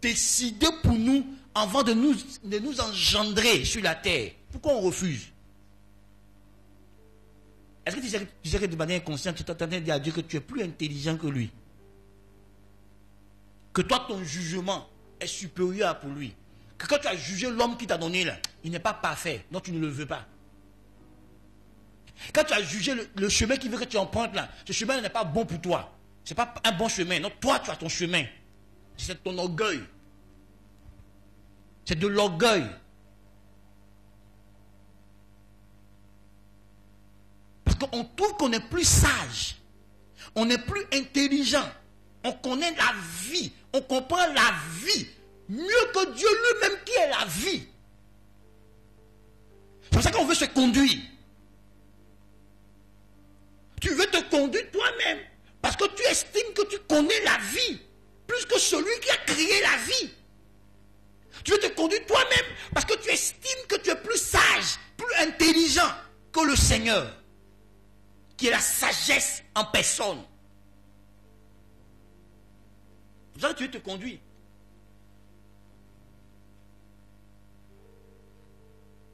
décidé pour nous avant de nous engendrer sur la terre, pourquoi on refuse? Est-ce que tu sais que de manière inconsciente, tu es en train de dire à Dieu que tu es plus intelligent que lui? Que toi, ton jugement est supérieur pour lui. Que quand tu as jugé l'homme qui t'a donné là, il n'est pas parfait, donc tu ne le veux pas. Quand tu as jugé le chemin qu'il veut que tu empruntes là, ce chemin n'est pas bon pour toi. Ce n'est pas un bon chemin. Non, toi, tu as ton chemin. C'est ton orgueil. C'est de l'orgueil. Parce qu'on trouve qu'on est plus sage. On est plus intelligent. On connaît la vie. On comprend la vie. Mieux que Dieu lui-même qui est la vie. C'est pour ça qu'on veut se conduire. Tu veux te conduire toi-même. Parce que tu estimes que tu connais la vie. Plus que celui qui a créé la vie. Tu veux te conduire toi-même. Parce que tu estimes que tu es plus sage, plus intelligent que le Seigneur. Qui est la sagesse en personne. C'est pour ça que tu veux te conduire.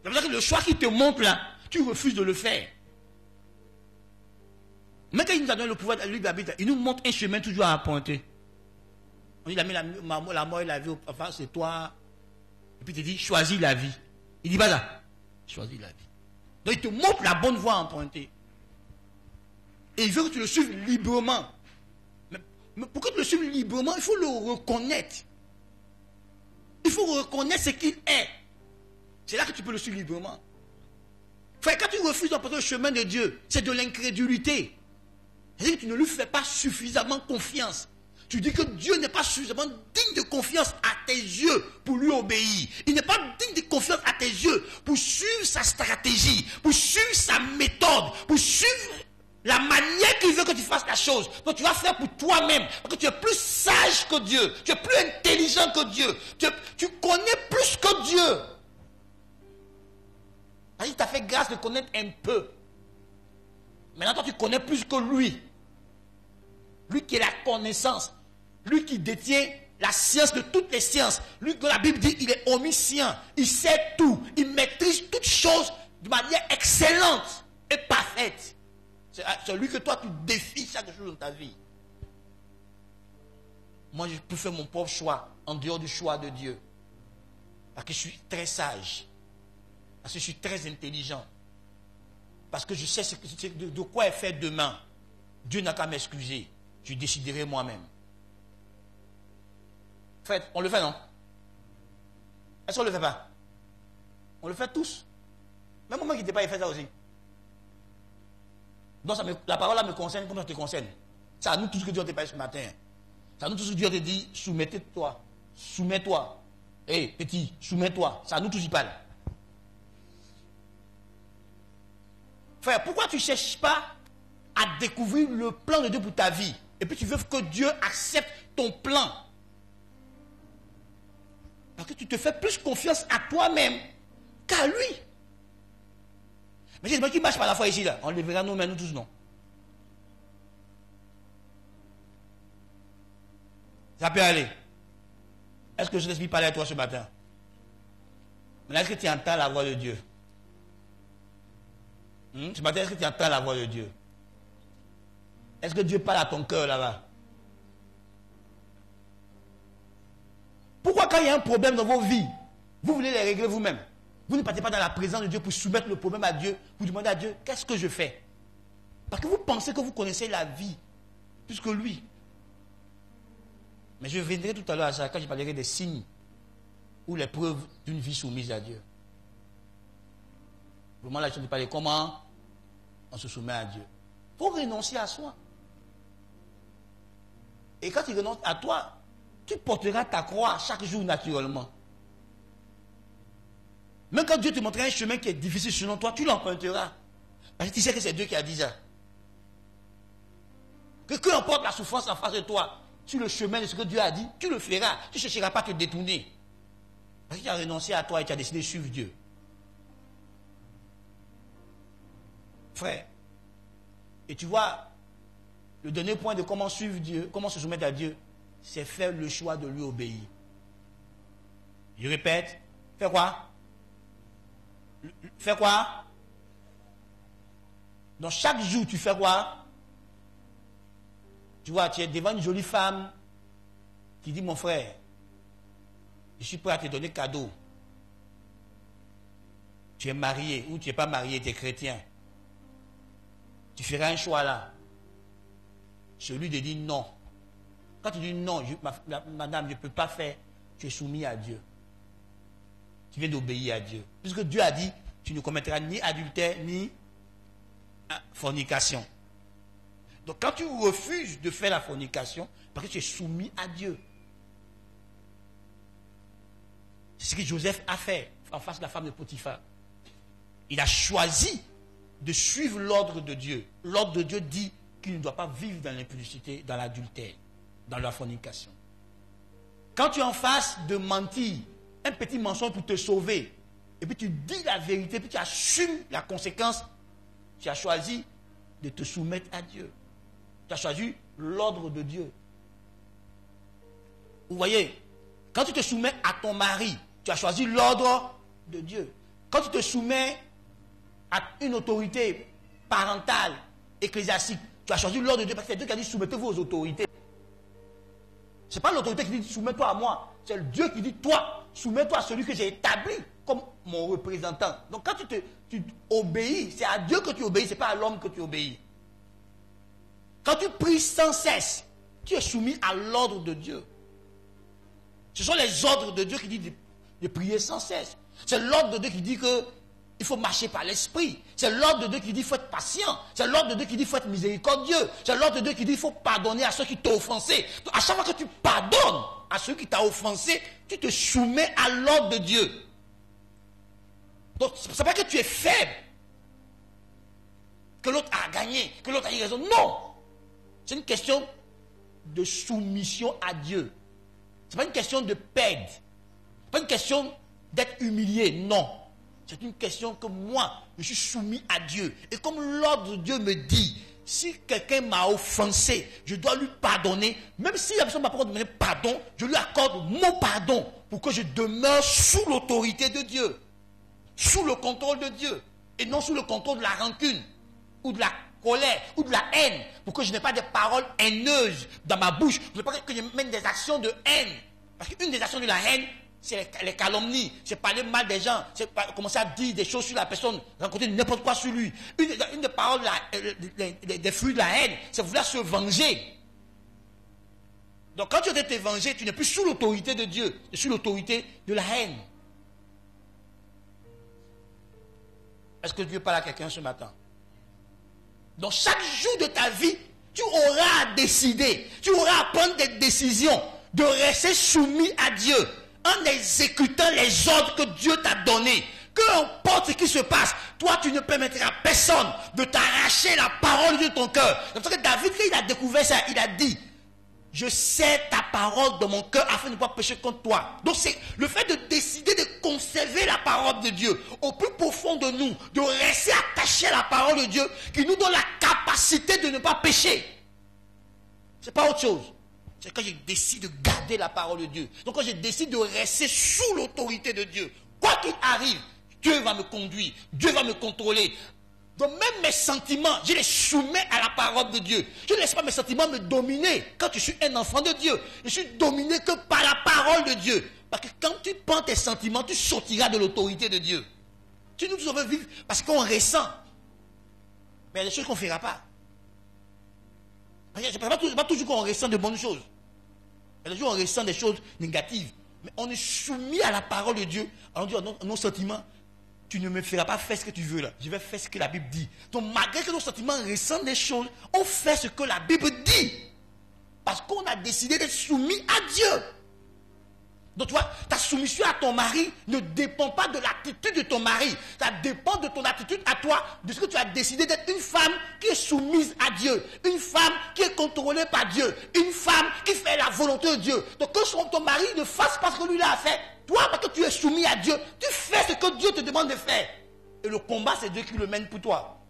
C'est pour ça que le choix qui te montre là, tu refuses de le faire. Mais quand il nous a donné le pouvoir, lui, il nous montre un chemin toujours à appointer. On dit, il a mis la mort et la vie, enfin c'est toi. Et puis il te dit, choisis la vie. Il dit pas ça. Choisis la vie. Donc il te montre la bonne voie à emprunter. Et il veut que tu le suives librement. Mais pour que tu le suives librement, il faut le reconnaître. Il faut reconnaître ce qu'il est. C'est là que tu peux le suivre librement. Frère, quand tu refuses d'emprunter le chemin de Dieu, c'est de l'incrédulité. C'est-à-dire que tu ne lui fais pas suffisamment confiance. Tu dis que Dieu n'est pas suffisamment digne de confiance à tes yeux pour lui obéir. Il n'est pas digne de confiance à tes yeux pour suivre sa stratégie, pour suivre sa méthode, pour suivre la manière qu'il veut que tu fasses la chose. Donc tu vas faire pour toi-même. Parce que tu es plus sage que Dieu. Tu es plus intelligent que Dieu. Tu connais plus que Dieu. Il t'a fait grâce de connaître un peu. Maintenant, toi, tu connais plus que lui. Lui qui est la connaissance. Lui qui détient la science de toutes les sciences. Lui que la Bible dit, il est omniscient. Il sait tout. Il maîtrise toutes choses de manière excellente et parfaite. C'est lui que toi, tu défies chaque chose dans ta vie. Moi, je peux faire mon propre choix en dehors du choix de Dieu. Parce que je suis très sage. Parce que je suis très intelligent. parce que je sais de quoi est fait demain. Dieu n'a qu'à m'excuser. Je déciderai moi-même. Frère, on le fait, non? Est-ce qu'on ne le fait pas? On le fait tous. Même moi qui n'étais pas, il fait ça aussi. Donc la parole là me concerne comme ça te concerne. C'est à nous tous que Dieu te parle ce matin. C'est à nous tous que Dieu te dit, soumettez-toi. Soumets-toi. Hé, petit, soumets-toi. C'est à nous tous qui parle. Frère, pourquoi tu ne cherches pas à découvrir le plan de Dieu pour ta vie? Et puis tu veux que Dieu accepte ton plan. Parce que tu te fais plus confiance à toi-même qu'à lui. Mais c'est moi qui marche par la foi ici, là. On le verra nous, mais nous tous, non. Ça peut aller. Est-ce que je t'explique parler à toi ce matin? Maintenant, est-ce que tu entends la voix de Dieu? Ce matin, est-ce que tu entends la voix de Dieu? Est-ce que Dieu parle à ton cœur là-bas? Pourquoi quand il y a un problème dans vos vies, vous voulez les régler vous-même? Vous ne partez pas dans la présence de Dieu pour soumettre le problème à Dieu, pour demander à Dieu, qu'est-ce que je fais? Parce que vous pensez que vous connaissez la vie plus que lui. Mais je reviendrai tout à l'heure à ça quand je parlerai des signes ou les preuves d'une vie soumise à Dieu. Vraiment là, je vais parler comment on se soumet à Dieu. Il faut renoncer à soi. Et quand tu renonces à toi, tu porteras ta croix chaque jour naturellement. Même quand Dieu te montrera un chemin qui est difficile selon toi, tu l'emprunteras. Parce que tu sais que c'est Dieu qui a dit ça. Que peu importe la souffrance en face de toi, sur le chemin de ce que Dieu a dit, tu le feras. Tu ne chercheras pas à te détourner. Parce que tu as renoncé à toi et tu as décidé de suivre Dieu. Frère, et tu vois, le dernier point de comment suivre Dieu, comment se soumettre à Dieu, c'est faire le choix de lui obéir. Je répète, faire quoi? Faire quoi? Donc chaque jour, tu fais quoi? Tu vois, tu es devant une jolie femme qui dit, mon frère, je suis prêt à te donner cadeau. Tu es marié ou tu n'es pas marié, tu es chrétien. Tu feras un choix là. Celui de dire non. Quand tu dis non, madame, je ne peux pas faire, tu es soumis à Dieu. Tu viens d'obéir à Dieu. Puisque Dieu a dit, tu ne commettras ni adultère, ni fornication. Donc quand tu refuses de faire la fornication, parce que tu es soumis à Dieu. C'est ce que Joseph a fait en face de la femme de Potiphar. Il a choisi de suivre l'ordre de Dieu. L'ordre de Dieu dit qu'il ne doit pas vivre dans l'impudicité, dans l'adultère, dans la fornication. Quand tu es en face de mentir, un petit mensonge pour te sauver, et puis tu dis la vérité, puis tu assumes la conséquence, tu as choisi de te soumettre à Dieu. Tu as choisi l'ordre de Dieu. Vous voyez, quand tu te soumets à ton mari, tu as choisi l'ordre de Dieu. Quand tu te soumets à une autorité parentale, ecclésiastique, tu as choisi l'ordre de Dieu, parce que c'est Dieu qui a dit soumettez-vous aux autorités. Ce n'est pas l'autorité qui dit soumets-toi à moi, c'est Dieu qui dit toi, soumets-toi à celui que j'ai établi comme mon représentant. Donc quand tu obéis, c'est à Dieu que tu obéis, ce n'est pas à l'homme que tu obéis. Quand tu pries sans cesse, tu es soumis à l'ordre de Dieu. Ce sont les ordres de Dieu qui disent de prier sans cesse. C'est l'ordre de Dieu qui dit qu'il faut marcher par l'esprit. C'est l'ordre de Dieu qui dit qu'il faut être patient. C'est l'ordre de Dieu qui dit qu'il faut être miséricordieux. C'est l'ordre de Dieu qui dit qu'il faut pardonner à ceux qui t'ont offensé. Donc, à chaque fois que tu pardonnes à ceux qui t'ont offensé, tu te soumets à l'ordre de Dieu. Donc, ce n'est pas que tu es faible, que l'autre a gagné, que l'autre a eu raison. Non! C'est une question de soumission à Dieu. Ce n'est pas une question de perdre. Ce n'est pas une question d'être humilié. Non. C'est une question que moi, je suis soumis à Dieu. Et comme l'ordre de Dieu me dit, si quelqu'un m'a offensé, je dois lui pardonner. Même si la personne ne m'a pas demandé pardon, je lui accorde mon pardon pour que je demeure sous l'autorité de Dieu. Sous le contrôle de Dieu. Et non sous le contrôle de la rancune ou de la colère ou de la haine, pour que je n'ai pas des paroles haineuses dans ma bouche, pour que je mène des actions de haine. Parce qu'une des actions de la haine, c'est les calomnies, c'est parler mal des gens, c'est commencer à dire des choses sur la personne, raconter n'importe quoi sur lui. Une des paroles, des fruits de la haine, c'est vouloir se venger. Donc quand tu dois te venger, tu n'es plus sous l'autorité de Dieu, tu es sous l'autorité de la haine. Est-ce que Dieu parle à quelqu'un ce matin? Donc chaque jour de ta vie, tu auras à décider, tu auras à prendre des décisions de rester soumis à Dieu en exécutant les ordres que Dieu t'a donnés. Peu importe ce qui se passe, toi tu ne permettras à personne de t'arracher la parole de ton cœur. C'est pour ça que David, il a découvert ça, il a dit: je sais ta parole dans mon cœur afin de ne pas pécher contre toi. Donc c'est le fait de décider de conserver la parole de Dieu au plus profond de nous, de rester attaché à la parole de Dieu, qui nous donne la capacité de ne pas pécher. C'est pas autre chose. C'est quand je décide de garder la parole de Dieu. Donc quand je décide de rester sous l'autorité de Dieu, quoi qu'il arrive, Dieu va me conduire, Dieu va me contrôler. Donc même mes sentiments, je les soumets à la parole de Dieu. Je ne laisse pas mes sentiments me dominer. Quand je suis un enfant de Dieu, je suis dominé que par la parole de Dieu. Parce que quand tu prends tes sentiments, tu sortiras de l'autorité de Dieu. Tu nous sauves vivre parce qu'on ressent. Mais il y a des choses qu'on ne fera pas. Ce n'est pas toujours qu'on ressent de bonnes choses. Il y a des jours où on ressent des choses négatives. Mais on est soumis à la parole de Dieu. On dit nos sentiments: tu ne me feras pas faire ce que tu veux là. Je vais faire ce que la Bible dit. Donc malgré que nos sentiments ressentent des choses, on fait ce que la Bible dit. Parce qu'on a décidé d'être soumis à Dieu. Donc tu vois, ta soumission à ton mari ne dépend pas de l'attitude de ton mari. Ça dépend de ton attitude à toi, de ce que tu as décidé d'être une femme qui est soumise à Dieu. Une femme qui est contrôlée par Dieu. Une femme qui fait la volonté de Dieu. Donc que ton mari ne fasse pas ce que lui a fait, toi, parce que tu es soumis à Dieu, tu fais ce que Dieu te demande de faire. Et le combat, c'est Dieu qui le mène pour toi.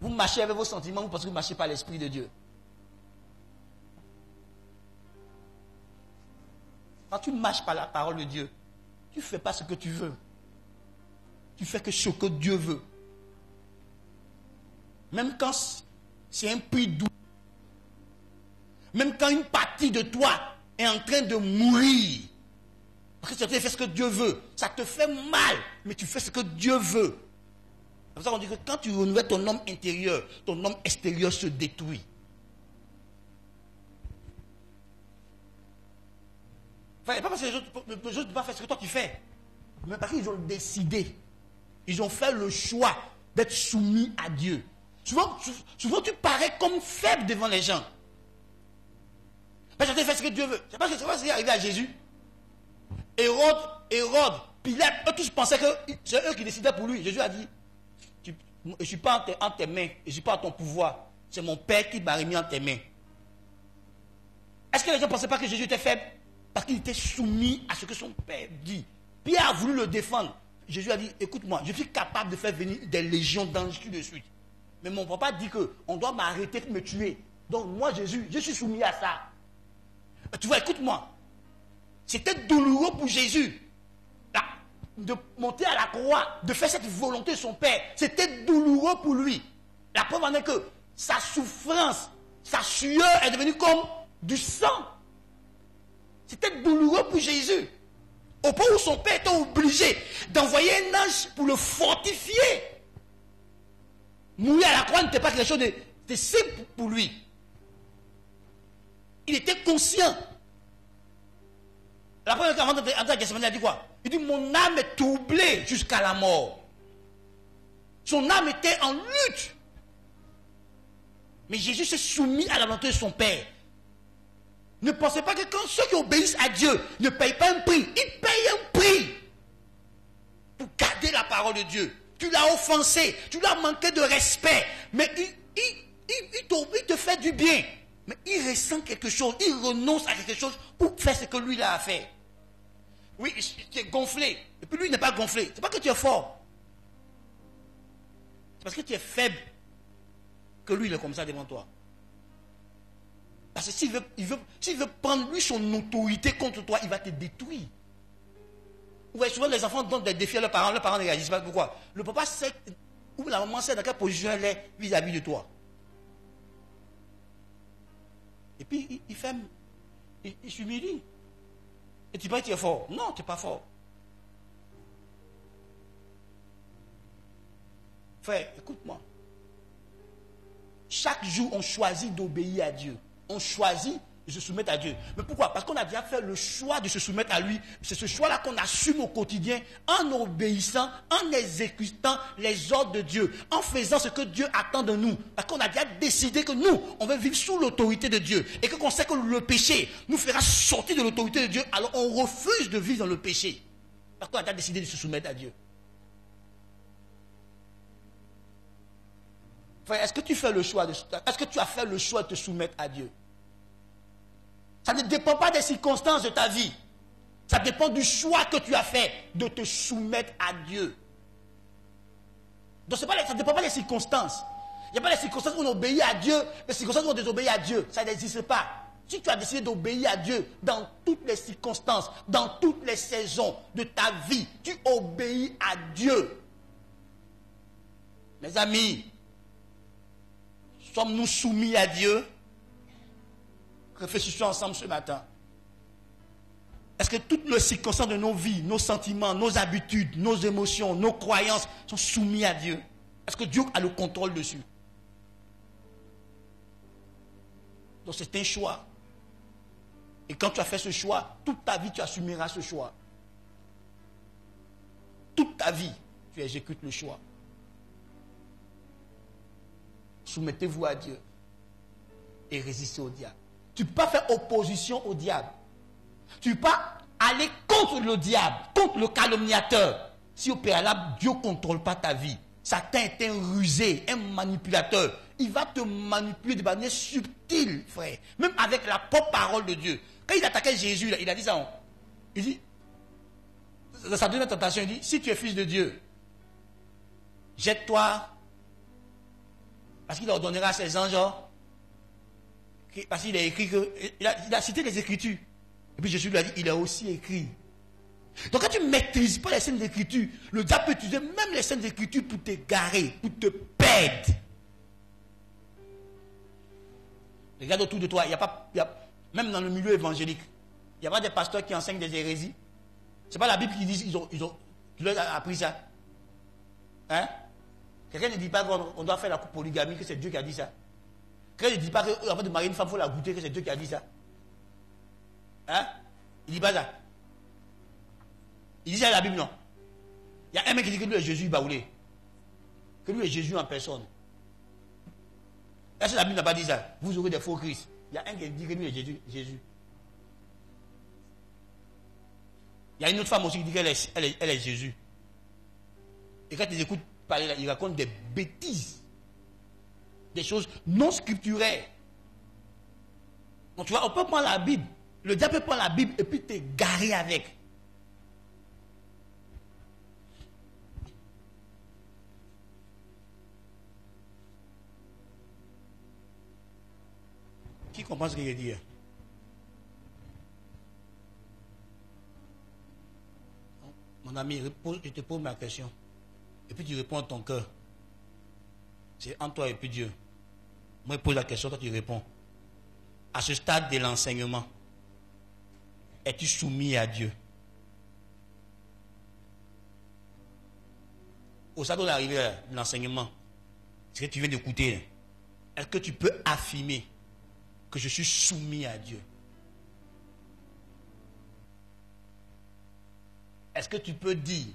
Vous marchez avec vos sentiments, vous pensez que vous ne marchez pas à l'Esprit de Dieu. Quand tu marches par la parole de Dieu, tu ne fais pas ce que tu veux. Tu fais que ce que Dieu veut. Même quand c'est un prix doux. Même quand une partie de toi est en train de mourir. Parce que tu fais ce que Dieu veut. Ça te fait mal, mais tu fais ce que Dieu veut. C'est pour ça qu'on dit que quand tu renouvelles ton homme intérieur, ton homme extérieur se détruit. Enfin, pas parce que les autres ne peuvent pas faire ce que toi tu fais. Mais parce qu'ils ont décidé. Ils ont fait le choix d'être soumis à Dieu. Souvent tu parais comme faible devant les gens. Parce que tu fais ce que Dieu veut. C'est pas ce qui est arrivé à Jésus. Hérode, Pilate, eux tous pensaient que c'est eux qui décidaient pour lui. Jésus a dit: je ne suis pas en tes mains, je ne suis pas en ton pouvoir. C'est mon Père qui m'a remis en tes mains. Est-ce que les gens ne pensaient pas que Jésus était faible? Parce qu'il était soumis à ce que son Père dit. Pierre a voulu le défendre. Jésus a dit: écoute-moi, je suis capable de faire venir des légions d'anges tout de suite. Mais mon papa dit qu'on doit m'arrêter de me tuer. Donc moi, Jésus, je suis soumis à ça. Tu vois, écoute-moi. C'était douloureux pour Jésus de monter à la croix, de faire cette volonté de son Père. C'était douloureux pour lui. La preuve en est que sa souffrance, sa sueur est devenue comme du sang. C'était douloureux pour Jésus. Au point où son Père était obligé d'envoyer un ange pour le fortifier. Mourir à la croix n'était pas quelque chose de simple pour lui. Il était conscient. La première fois, avant d'entrer à Gethsemane, il a dit quoi? Il dit: mon âme est troublée jusqu'à la mort. Son âme était en lutte. Mais Jésus s'est soumis à la volonté de son Père. Ne pensez pas que quand ceux qui obéissent à Dieu ne payent pas un prix, ils payent un prix pour garder la parole de Dieu. Tu l'as offensé, tu l'as manqué de respect, mais il te fait du bien. Mais il ressent quelque chose, il renonce à quelque chose pour faire ce que lui il a fait. Oui, tu es gonflé. Et puis lui, il n'est pas gonflé. C'est pas que tu es fort. C'est parce que tu es faible que lui, il est comme ça devant toi. Parce que s'il veut prendre lui son autorité contre toi, il va te détruire. Vous voyez, souvent les enfants donnent des défis à leurs parents ne réagissent pas. Pourquoi? Le papa sait, ou la maman sait dans quelle position elle est vis-à-vis de toi. Et puis, il ferme. il s'humilie. Et tu penses que tu es fort. Non, tu n'es pas fort. Frère, écoute-moi. Chaque jour, on choisit d'obéir à Dieu. On choisit de se soumettre à Dieu. Mais pourquoi? Parce qu'on a déjà fait le choix de se soumettre à lui. C'est ce choix-là qu'on assume au quotidien en obéissant, en exécutant les ordres de Dieu, en faisant ce que Dieu attend de nous. Parce qu'on a déjà décidé que nous, on veut vivre sous l'autorité de Dieu. Et qu'on sait que le péché nous fera sortir de l'autorité de Dieu. Alors on refuse de vivre dans le péché. Parce qu'on a déjà décidé de se soumettre à Dieu. Frère, est-ce que tu fais le choix est-ce que tu as fait le choix de te soumettre à Dieu? Ça ne dépend pas des circonstances de ta vie. Ça dépend du choix que tu as fait de te soumettre à Dieu. Donc ça ne dépend pas des circonstances. Il n'y a pas des circonstances où on obéit à Dieu, des circonstances où on désobéit à Dieu. Ça n'existe pas. Si tu as décidé d'obéir à Dieu dans toutes les circonstances, dans toutes les saisons de ta vie, tu obéis à Dieu. Mes amis, sommes-nous soumis à Dieu? Réfléchissons ensemble ce matin. Est-ce que toutes les circonstances de nos vies, nos sentiments, nos habitudes, nos émotions, nos croyances sont soumis à Dieu? Est-ce que Dieu a le contrôle dessus? Donc c'est un choix. Et quand tu as fait ce choix, toute ta vie tu assumeras ce choix. Toute ta vie, tu exécutes le choix. Soumettez-vous à Dieu et résistez au diable. Tu ne peux pas faire opposition au diable. Tu ne peux pas aller contre le diable, contre le calomniateur. Si au préalable, Dieu ne contrôle pas ta vie. Satan est un rusé, un manipulateur. Il va te manipuler de manière subtile, frère. Même avec la propre parole de Dieu. Quand il attaquait Jésus, il a dit ça. Il dit, dans sa deuxième tentation, il dit, si tu es fils de Dieu, jette-toi. Parce qu'il ordonnera à ses anges. Parce qu'il a écrit que. Il a cité les Écritures. Et puis Jésus lui a dit, il a aussi écrit. Donc quand tu ne maîtrises pas les scènes d'Écriture, le diable peut utiliser même les scènes d'Écriture pour t'égarer, pour te perdre. Regarde autour de toi, même dans le milieu évangélique, il n'y a pas des pasteurs qui enseignent des hérésies. Ce n'est pas la Bible qui dit qu'ils leur a appris ça. Hein? Quelqu'un ne dit pas qu'on doit faire la polygamie, que c'est Dieu qui a dit ça. Quelqu'un ne dit pas qu'avant de marier une femme, il faut la goûter, que c'est Dieu qui a dit ça. Hein? Il ne dit pas ça. Il dit ça dans la Bible, non. Il y a un mec qui dit que lui est Jésus baoulé. Que lui est Jésus en personne. Est-ce que la Bible n'a pas dit ça? Vous aurez des faux Christ. Il y a un qui dit que lui est Jésus. Il y a une autre femme aussi qui dit qu'elle est Jésus. Et quand tu les écoutes parler là, il raconte des bêtises. Des choses non scripturaires. Donc tu vois, on peut prendre la Bible. Le diable peut prendre la Bible et puis t'égarer avec. Qui comprend ce que je dis? Mon ami, je te pose ma question. Et puis tu réponds à ton cœur. C'est entre toi et puis Dieu. Moi, je pose la question, toi tu réponds. À ce stade de l'enseignement, es-tu soumis à Dieu? Au stade où on est arrivé à l'enseignement, ce que tu viens d'écouter, est-ce que tu peux affirmer que je suis soumis à Dieu? Est-ce que tu peux dire,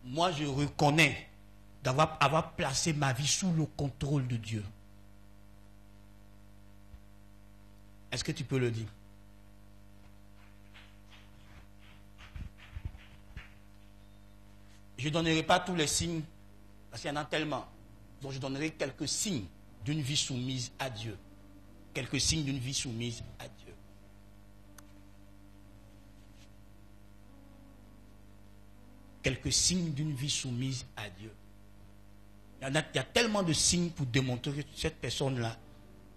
moi je reconnais avoir placé ma vie sous le contrôle de Dieu? Est-ce que tu peux le dire? Je ne donnerai pas tous les signes, parce qu'il y en a tellement. Donc je donnerai quelques signes d'une vie soumise à Dieu. Quelques signes d'une vie soumise à Dieu. Quelques signes d'une vie soumise à Dieu. Il y a tellement de signes pour démontrer que cette personne-là,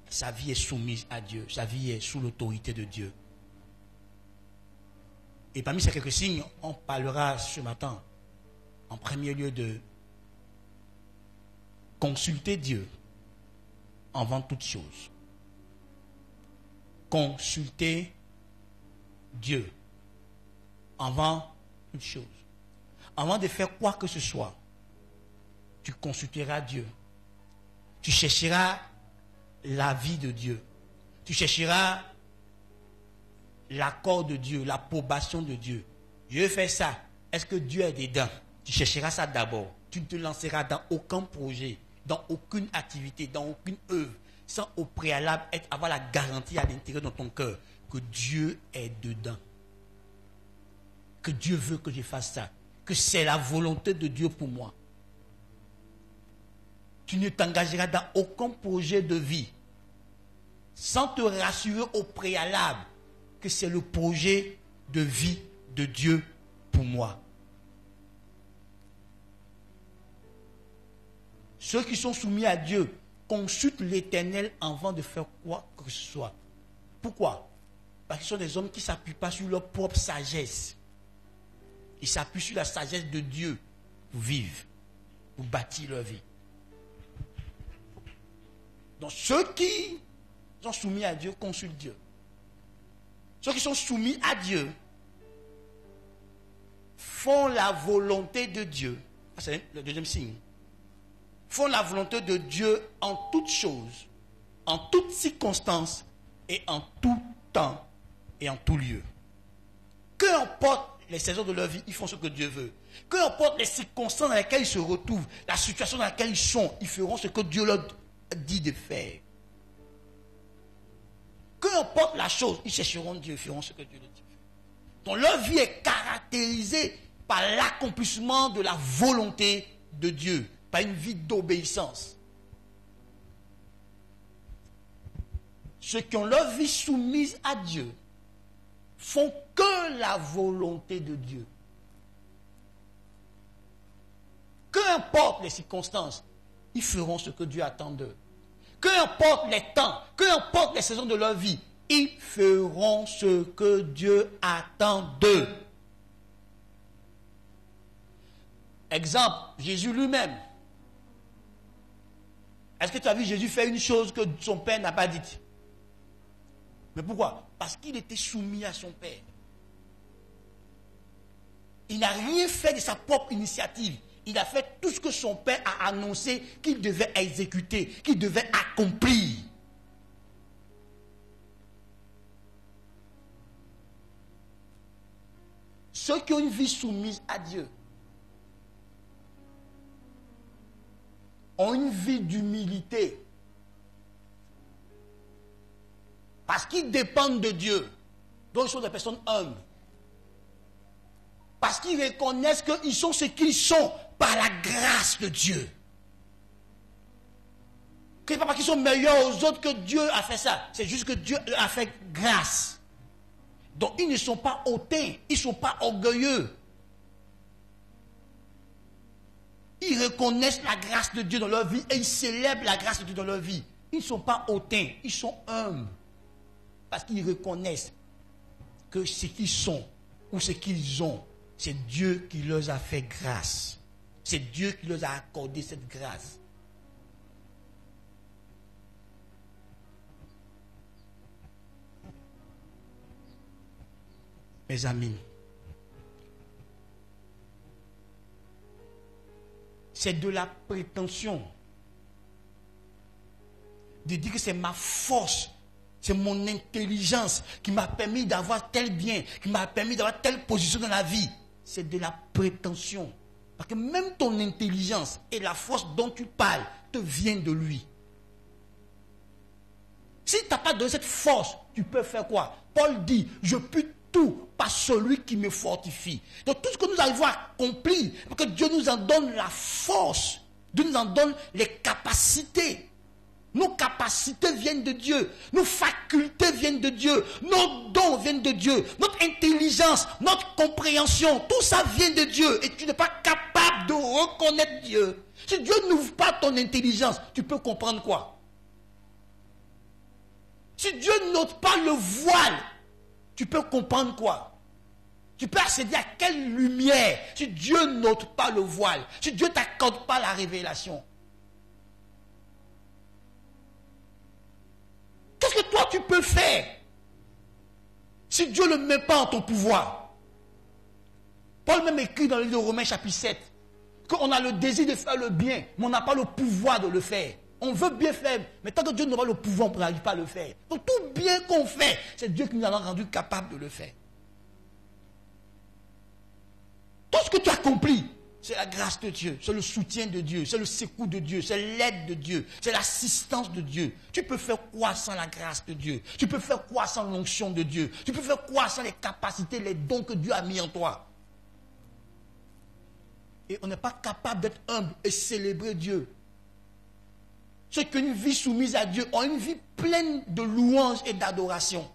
sa vie est soumise à Dieu. Sa vie est sous l'autorité de Dieu. Et parmi ces quelques signes, on parlera ce matin, en premier lieu, de consulter Dieu avant toute chose. Consulter Dieu avant une chose. Avant de faire quoi que ce soit, tu consulteras Dieu. Tu chercheras l'avis de Dieu. Tu chercheras l'accord de Dieu, l'approbation de Dieu. Je veux faire ça. Est-ce que Dieu est dedans? Tu chercheras ça d'abord. Tu ne te lanceras dans aucun projet, dans aucune activité, dans aucune œuvre, sans au préalable avoir la garantie à l'intérieur de ton cœur que Dieu est dedans. Que Dieu veut que je fasse ça. Que c'est la volonté de Dieu pour moi. Tu ne t'engageras dans aucun projet de vie sans te rassurer au préalable que c'est le projet de vie de Dieu pour moi. Ceux qui sont soumis à Dieu consultent l'Éternel avant de faire quoi que ce soit. Pourquoi? Parce qu'ils sont des hommes qui ne s'appuient pas sur leur propre sagesse. Ils s'appuient sur la sagesse de Dieu pour vivre, pour bâtir leur vie. Donc ceux qui sont soumis à Dieu consultent Dieu. Ceux qui sont soumis à Dieu font la volonté de Dieu. C'est le deuxième signe. Font la volonté de Dieu en toutes choses, en toutes circonstances et en tout temps et en tout lieu. Peu importe les saisons de leur vie, ils font ce que Dieu veut. Peu importe les circonstances dans lesquelles ils se retrouvent, la situation dans laquelle ils sont, ils feront ce que Dieu leur dit de faire. Peu importe la chose, ils chercheront Dieu, ils feront ce que Dieu leur dit de faire. Donc leur vie est caractérisée par l'accomplissement de la volonté de Dieu, par une vie d'obéissance. Ceux qui ont leur vie soumise à Dieu font que la volonté de Dieu. Qu'importe les circonstances, ils feront ce que Dieu attend d'eux. Qu'importe les temps, qu'importe les saisons de leur vie, ils feront ce que Dieu attend d'eux. Exemple, Jésus lui-même. Est-ce que tu as vu Jésus faire une chose que son Père n'a pas dite? Mais pourquoi? Parce qu'il était soumis à son Père. Il n'a rien fait de sa propre initiative. Il a fait tout ce que son Père a annoncé qu'il devait exécuter, qu'il devait accomplir. Ceux qui ont une vie soumise à Dieu ont une vie d'humilité. Parce qu'ils dépendent de Dieu. Donc ils sont des personnes humbles. Parce qu'ils reconnaissent qu'ils sont ce qu'ils sont par la grâce de Dieu. Que ce n'est pas parce qu'ils sont meilleurs aux autres que Dieu a fait ça. C'est juste que Dieu leur a fait grâce. Donc ils ne sont pas hautains. Ils ne sont pas orgueilleux. Ils reconnaissent la grâce de Dieu dans leur vie et ils célèbrent la grâce de Dieu dans leur vie. Ils ne sont pas hautains. Ils sont humbles. Parce qu'ils reconnaissent que ce qu'ils sont ou ce qu'ils ont, c'est Dieu qui leur a fait grâce. C'est Dieu qui leur a accordé cette grâce. Mes amis, c'est de la prétention de dire que c'est ma force, c'est mon intelligence qui m'a permis d'avoir tel bien, qui m'a permis d'avoir telle position dans la vie. C'est de la prétention. Parce que même ton intelligence et la force dont tu parles te viennent de lui. Si tu n'as pas donné cette force, tu peux faire quoi? Paul dit, je puis tout par celui qui me fortifie. Donc tout ce que nous arrivons à accomplir, parce que Dieu nous en donne la force, Dieu nous en donne les capacités. Nos capacités viennent de Dieu. Nos facultés viennent de Dieu. Nos dons viennent de Dieu. Notre intelligence, notre compréhension, tout ça vient de Dieu. Et tu n'es pas capable de reconnaître Dieu. Si Dieu n'ouvre pas ton intelligence, tu peux comprendre quoi? Si Dieu n'ôte pas le voile, tu peux comprendre quoi? Tu peux accéder à quelle lumière si Dieu n'ôte pas le voile, si Dieu ne t'accorde pas la révélation? Qu'est-ce que toi tu peux faire? Si Dieu ne met pas en ton pouvoir, Paul même écrit dans le livre de Romains chapitre 7, qu'on a le désir de faire le bien, mais on n'a pas le pouvoir de le faire. On veut bien faire, mais tant que Dieu n'a pas le pouvoir, on n'arrive pas à le faire. Donc tout bien qu'on fait, c'est Dieu qui nous a rendu capables de le faire. Tout ce que tu accomplis, c'est la grâce de Dieu, c'est le soutien de Dieu, c'est le secours de Dieu, c'est l'aide de Dieu, c'est l'assistance de Dieu. Tu peux faire quoi sans la grâce de Dieu? Tu peux faire quoi sans l'onction de Dieu? Tu peux faire quoi sans les capacités, les dons que Dieu a mis en toi? Et on n'est pas capable d'être humble et célébrer Dieu. Ceux qui ont une vie soumise à Dieu ont une vie pleine de louanges et d'adoration.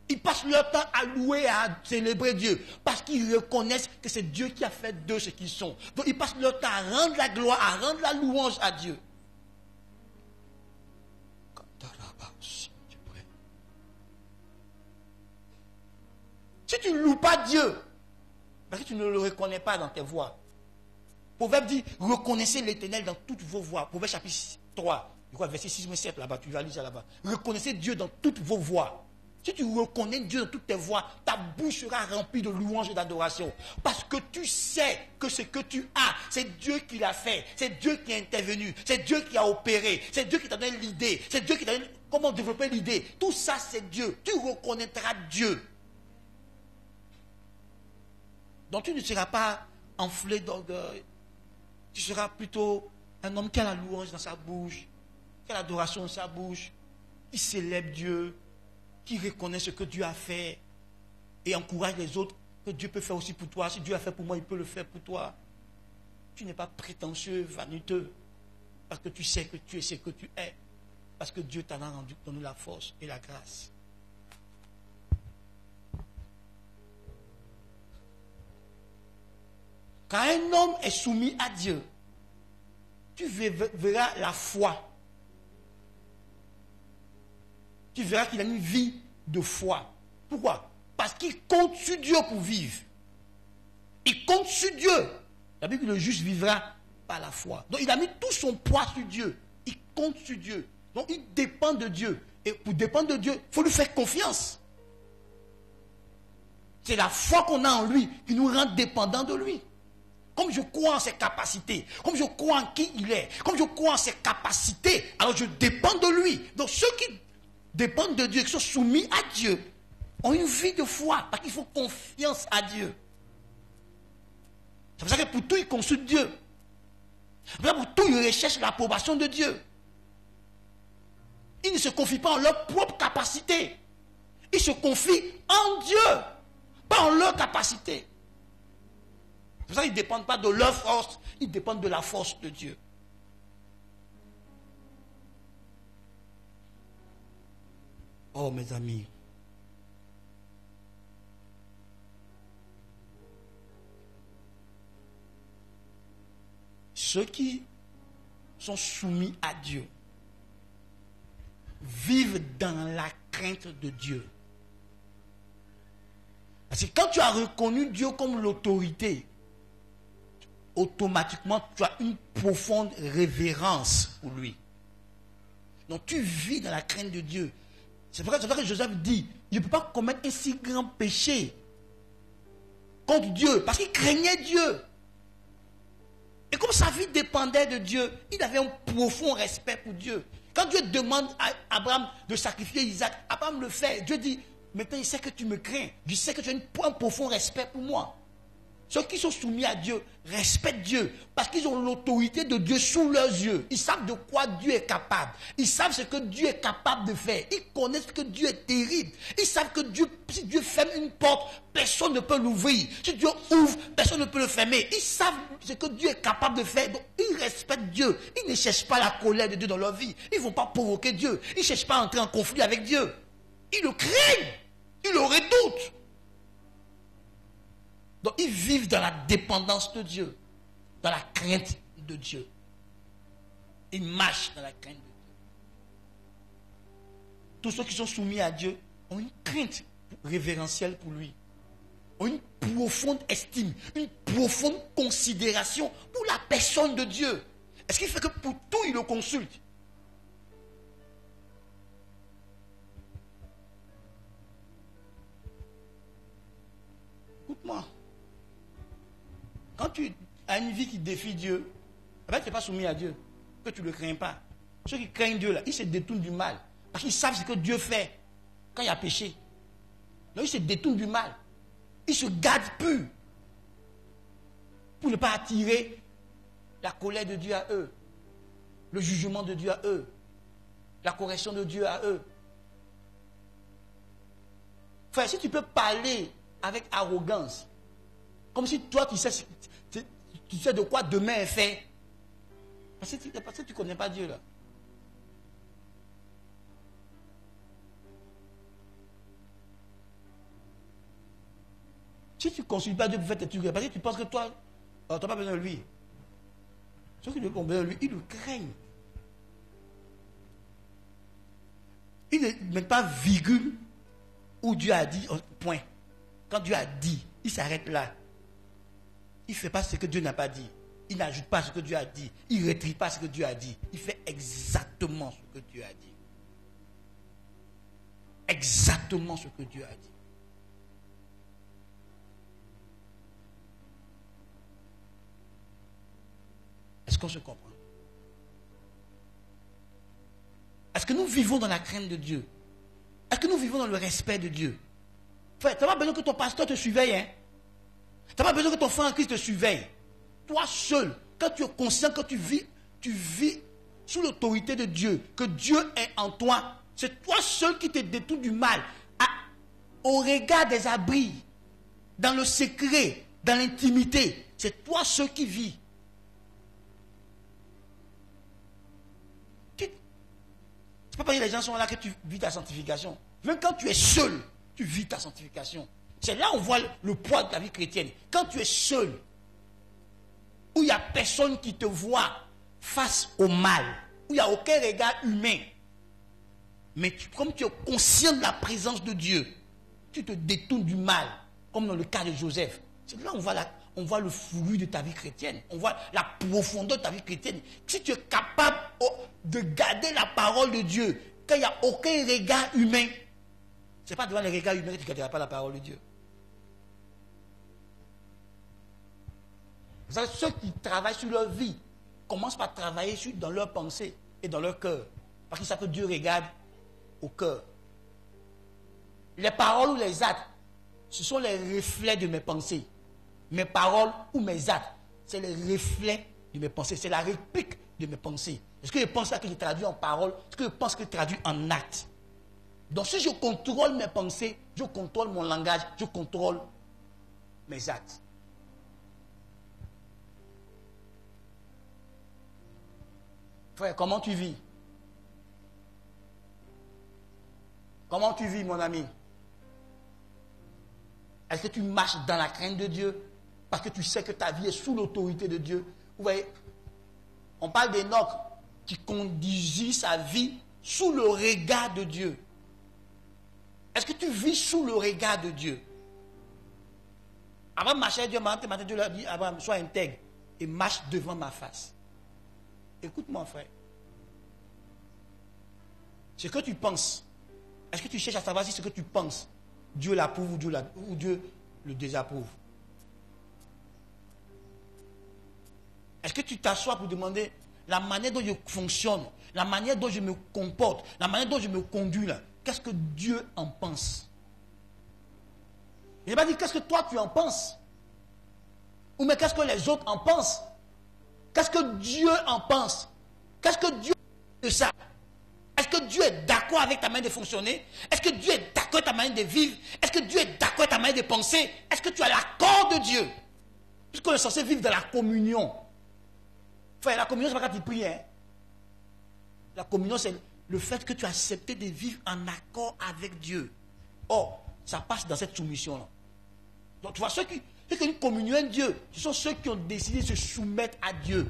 Ils passent leur temps à louer et à célébrer Dieu parce qu'ils reconnaissent que c'est Dieu qui a fait d'eux ce qu'ils sont. Donc ils passent leur temps à rendre la gloire, à rendre la louange à Dieu. Si tu ne loues pas Dieu, parce que tu ne le reconnais pas dans tes voies. Proverbe dit, reconnaissez l'Éternel dans toutes vos voies. Proverbe chapitre 3, je crois, verset 6 ou 7 là-bas, tu vas lire ça là-bas. Reconnaissez Dieu dans toutes vos voies. Si tu reconnais Dieu dans toutes tes voies, ta bouche sera remplie de louanges et d'adoration. Parce que tu sais que ce que tu as, c'est Dieu qui l'a fait. C'est Dieu qui est intervenu. C'est Dieu qui a opéré. C'est Dieu qui t'a donné l'idée. C'est Dieu qui t'a donné comment développer l'idée. Tout ça, c'est Dieu. Tu reconnaîtras Dieu. Donc tu ne seras pas enflé d'orgueil. Tu seras plutôt un homme qui a la louange dans sa bouche, qui a l'adoration dans sa bouche, qui célèbre Dieu, qui reconnaît ce que Dieu a fait et encourage les autres que Dieu peut faire aussi pour toi. Si Dieu a fait pour moi, il peut le faire pour toi. Tu n'es pas prétentieux, vaniteux, parce que tu sais que tu es ce que tu es, parce que Dieu t'en a donné la force et la grâce. Quand un homme est soumis à Dieu, tu verras la foi. Tu verras qu'il a une vie de foi. Pourquoi? Parce qu'il compte sur Dieu pour vivre. Il compte sur Dieu. La Bible dit que le juste vivra par la foi. Donc il a mis tout son poids sur Dieu. Il compte sur Dieu. Donc il dépend de Dieu. Et pour dépendre de Dieu, il faut lui faire confiance. C'est la foi qu'on a en lui qui nous rend dépendants de lui. Comme je crois en ses capacités, comme je crois en qui il est, comme je crois en ses capacités, alors je dépends de lui. Donc ceux qui dépendent de Dieu, qui sont soumis à Dieu, ont une vie de foi, parce qu'ils font confiance à Dieu. C'est pour ça que pour tout, ils consultent Dieu. C'est pour ça que pour tout, ils recherchent l'approbation de Dieu. Ils ne se confient pas en leur propre capacité. Ils se confient en Dieu, pas en leur capacité. C'est pour ça qu'ils ne dépendent pas de leur force, ils dépendent de la force de Dieu. Oh mes amis, ceux qui sont soumis à Dieu vivent dans la crainte de Dieu. Parce que quand tu as reconnu Dieu comme l'autorité, automatiquement, tu as une profonde révérence pour lui. Donc, tu vis dans la crainte de Dieu. C'est pour ça que Joseph dit, je ne peux pas commettre un si grand péché contre Dieu, parce qu'il craignait Dieu. Et comme sa vie dépendait de Dieu, il avait un profond respect pour Dieu. Quand Dieu demande à Abraham de sacrifier Isaac, Abraham le fait. Dieu dit, maintenant il sait que tu me crains. Je sais que tu as un profond respect pour moi. Ceux qui sont soumis à Dieu respectent Dieu parce qu'ils ont l'autorité de Dieu sous leurs yeux. Ils savent de quoi Dieu est capable. Ils savent ce que Dieu est capable de faire. Ils connaissent que Dieu est terrible. Ils savent que si Dieu ferme une porte, personne ne peut l'ouvrir. Si Dieu ouvre, personne ne peut le fermer. Ils savent ce que Dieu est capable de faire. Donc ils respectent Dieu. Ils ne cherchent pas la colère de Dieu dans leur vie. Ils ne vont pas provoquer Dieu. Ils ne cherchent pas à entrer en conflit avec Dieu. Ils le craignent. Ils le redoutent. Donc, ils vivent dans la dépendance de Dieu, dans la crainte de Dieu. Ils marchent dans la crainte de Dieu. Tous ceux qui sont soumis à Dieu ont une crainte révérentielle pour lui, ont une profonde estime, une profonde considération pour la personne de Dieu. Est-ce qu'il fait que pour tout, il le consulte? tu as une vie qui défie Dieu, tu n'es pas soumis à Dieu, que tu ne le crains pas. Ceux qui craignent Dieu, là, ils se détournent du mal. Parce qu'ils savent ce que Dieu fait quand il y a péché. Donc ils se détournent du mal. Ils se gardent purs pour ne pas attirer la colère de Dieu à eux, le jugement de Dieu à eux, la correction de Dieu à eux. Frère, si tu peux parler avec arrogance, comme si toi tu sais de quoi demain est fait, parce que tu ne connais pas Dieu là. Si tu ne consultes pas Dieu pour faire tes trucs, parce que tu penses que toi, tu n'as pas besoin de lui. Ceux qui ont besoin de lui, ils le craignent. Ils ne mettent pas virgule où Dieu a dit, point. Quand Dieu a dit, il s'arrête là. Il ne fait pas ce que Dieu n'a pas dit. Il n'ajoute pas ce que Dieu a dit. Il ne retire pas ce que Dieu a dit. Il fait exactement ce que Dieu a dit. Exactement ce que Dieu a dit. Est-ce qu'on se comprend? Est-ce que nous vivons dans la crainte de Dieu? Est-ce que nous vivons dans le respect de Dieu? Frère, tu n'as pas besoin que ton pasteur te surveille. Hein? Tu n'as pas besoin que ton frère en Christ te surveille. Toi seul, quand tu es conscient que tu vis sous l'autorité de Dieu, que Dieu est en toi, c'est toi seul qui te détourne du mal. Au regard des abris, dans le secret, dans l'intimité, c'est toi seul qui vis. C'est pas parce que les gens sont là que tu vis ta sanctification. Même quand tu es seul, tu vis ta sanctification. C'est là où on voit le poids de ta vie chrétienne. Quand tu es seul, où il n'y a personne qui te voit face au mal, où il n'y a aucun regard humain, mais comme tu es conscient de la présence de Dieu, tu te détournes du mal, comme dans le cas de Joseph. C'est là où on voit le fruit de ta vie chrétienne. On voit la profondeur de ta vie chrétienne. Si tu es capable de garder la parole de Dieu, quand il n'y a aucun regard humain, ce n'est pas devant les regards humains que tu ne garderas pas la parole de Dieu. Vous savez, ceux qui travaillent sur leur vie commencent par travailler dans leur pensée et dans leur cœur. Parce qu'ils savent que Dieu regarde au cœur. Les paroles ou les actes, ce sont les reflets de mes pensées. Mes paroles ou mes actes, c'est les reflets de mes pensées. C'est la réplique de mes pensées. Est-ce que je pense ça que je traduis en paroles? Est-ce que je pense que je traduis en actes? Donc si je contrôle mes pensées, je contrôle mon langage, je contrôle mes actes. Frère, comment tu vis? Comment tu vis, mon ami? Est-ce que tu marches dans la crainte de Dieu? Parce que tu sais que ta vie est sous l'autorité de Dieu. Vous voyez, on parle d'Enoch qui conduisit sa vie sous le regard de Dieu. Est-ce que tu vis sous le regard de Dieu? Avant de marcher avec Dieu, matin, Dieu lui a dit, Abraham, sois intègre et marche devant ma face. Écoute-moi, frère. Ce que tu penses, est-ce que tu cherches à savoir si ce que tu penses, Dieu l'approuve ou Dieu le désapprouve? Est-ce que tu t'assois pour demander la manière dont je fonctionne, la manière dont je me comporte, la manière dont je me conduis là, qu'est-ce que Dieu en pense? Il n'a pas dit qu'est-ce que toi tu en penses, ou mais qu'est-ce que les autres en pensent? Qu'est-ce que Dieu en pense? Qu'est-ce que Dieu de ça? Est-ce que Dieu est d'accord avec ta manière de fonctionner? Est-ce que Dieu est d'accord avec ta manière de vivre? Est-ce que Dieu est d'accord avec ta manière de penser? Est-ce que tu as l'accord de Dieu? Puisqu'on est censé vivre dans la communion. Frère, la communion, ce n'est pas quand tu pries. Hein? La communion, c'est le fait que tu as accepté de vivre en accord avec Dieu. Or, ça passe dans cette soumission-là. Donc, tu vois, ceux qui ont une communion avec Dieu, ce sont ceux qui ont décidé de se soumettre à Dieu.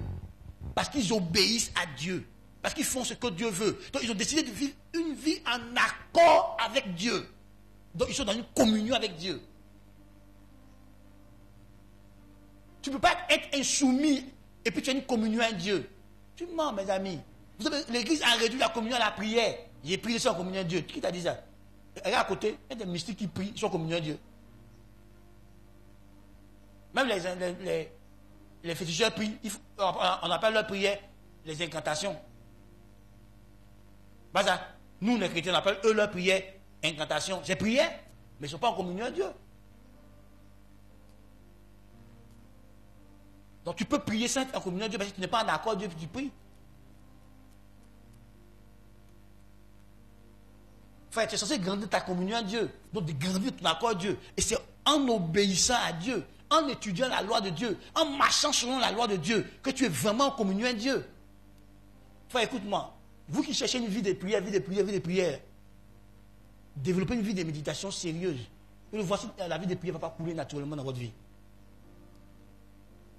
Parce qu'ils obéissent à Dieu. Parce qu'ils font ce que Dieu veut. Donc, ils ont décidé de vivre une vie en accord avec Dieu. Donc, ils sont dans une communion avec Dieu. Tu ne peux pas être insoumis et puis tu as une communion avec Dieu. Tu mens, mes amis. Vous savez, l'Église a réduit la communion à la prière. J'ai prié sans communion avec Dieu. Qui t'a dit ça? Regarde à côté, il y a des mystiques qui prient sans communion avec Dieu. Même les féticheurs prient, on appelle leur prière les incantations. Pas ça. Nous, les chrétiens, on appelle eux leur prière incantation. C'est prière, mais ils ne sont pas en communion à Dieu. Donc tu peux prier saint en communion à Dieu parce que tu n'es pas en accord avec Dieu puis tu pries. Frère, tu es censé grandir ta communion à Dieu. Donc de grandir ton accord à Dieu. Et c'est en obéissant à Dieu, en étudiant la loi de Dieu, en marchant selon la loi de Dieu, que tu es vraiment en communion à Dieu. Frère, écoute-moi. Vous qui cherchez une vie de prière, développez une vie de méditation sérieuse. Et voici, la vie de prière ne va pas couler naturellement dans votre vie.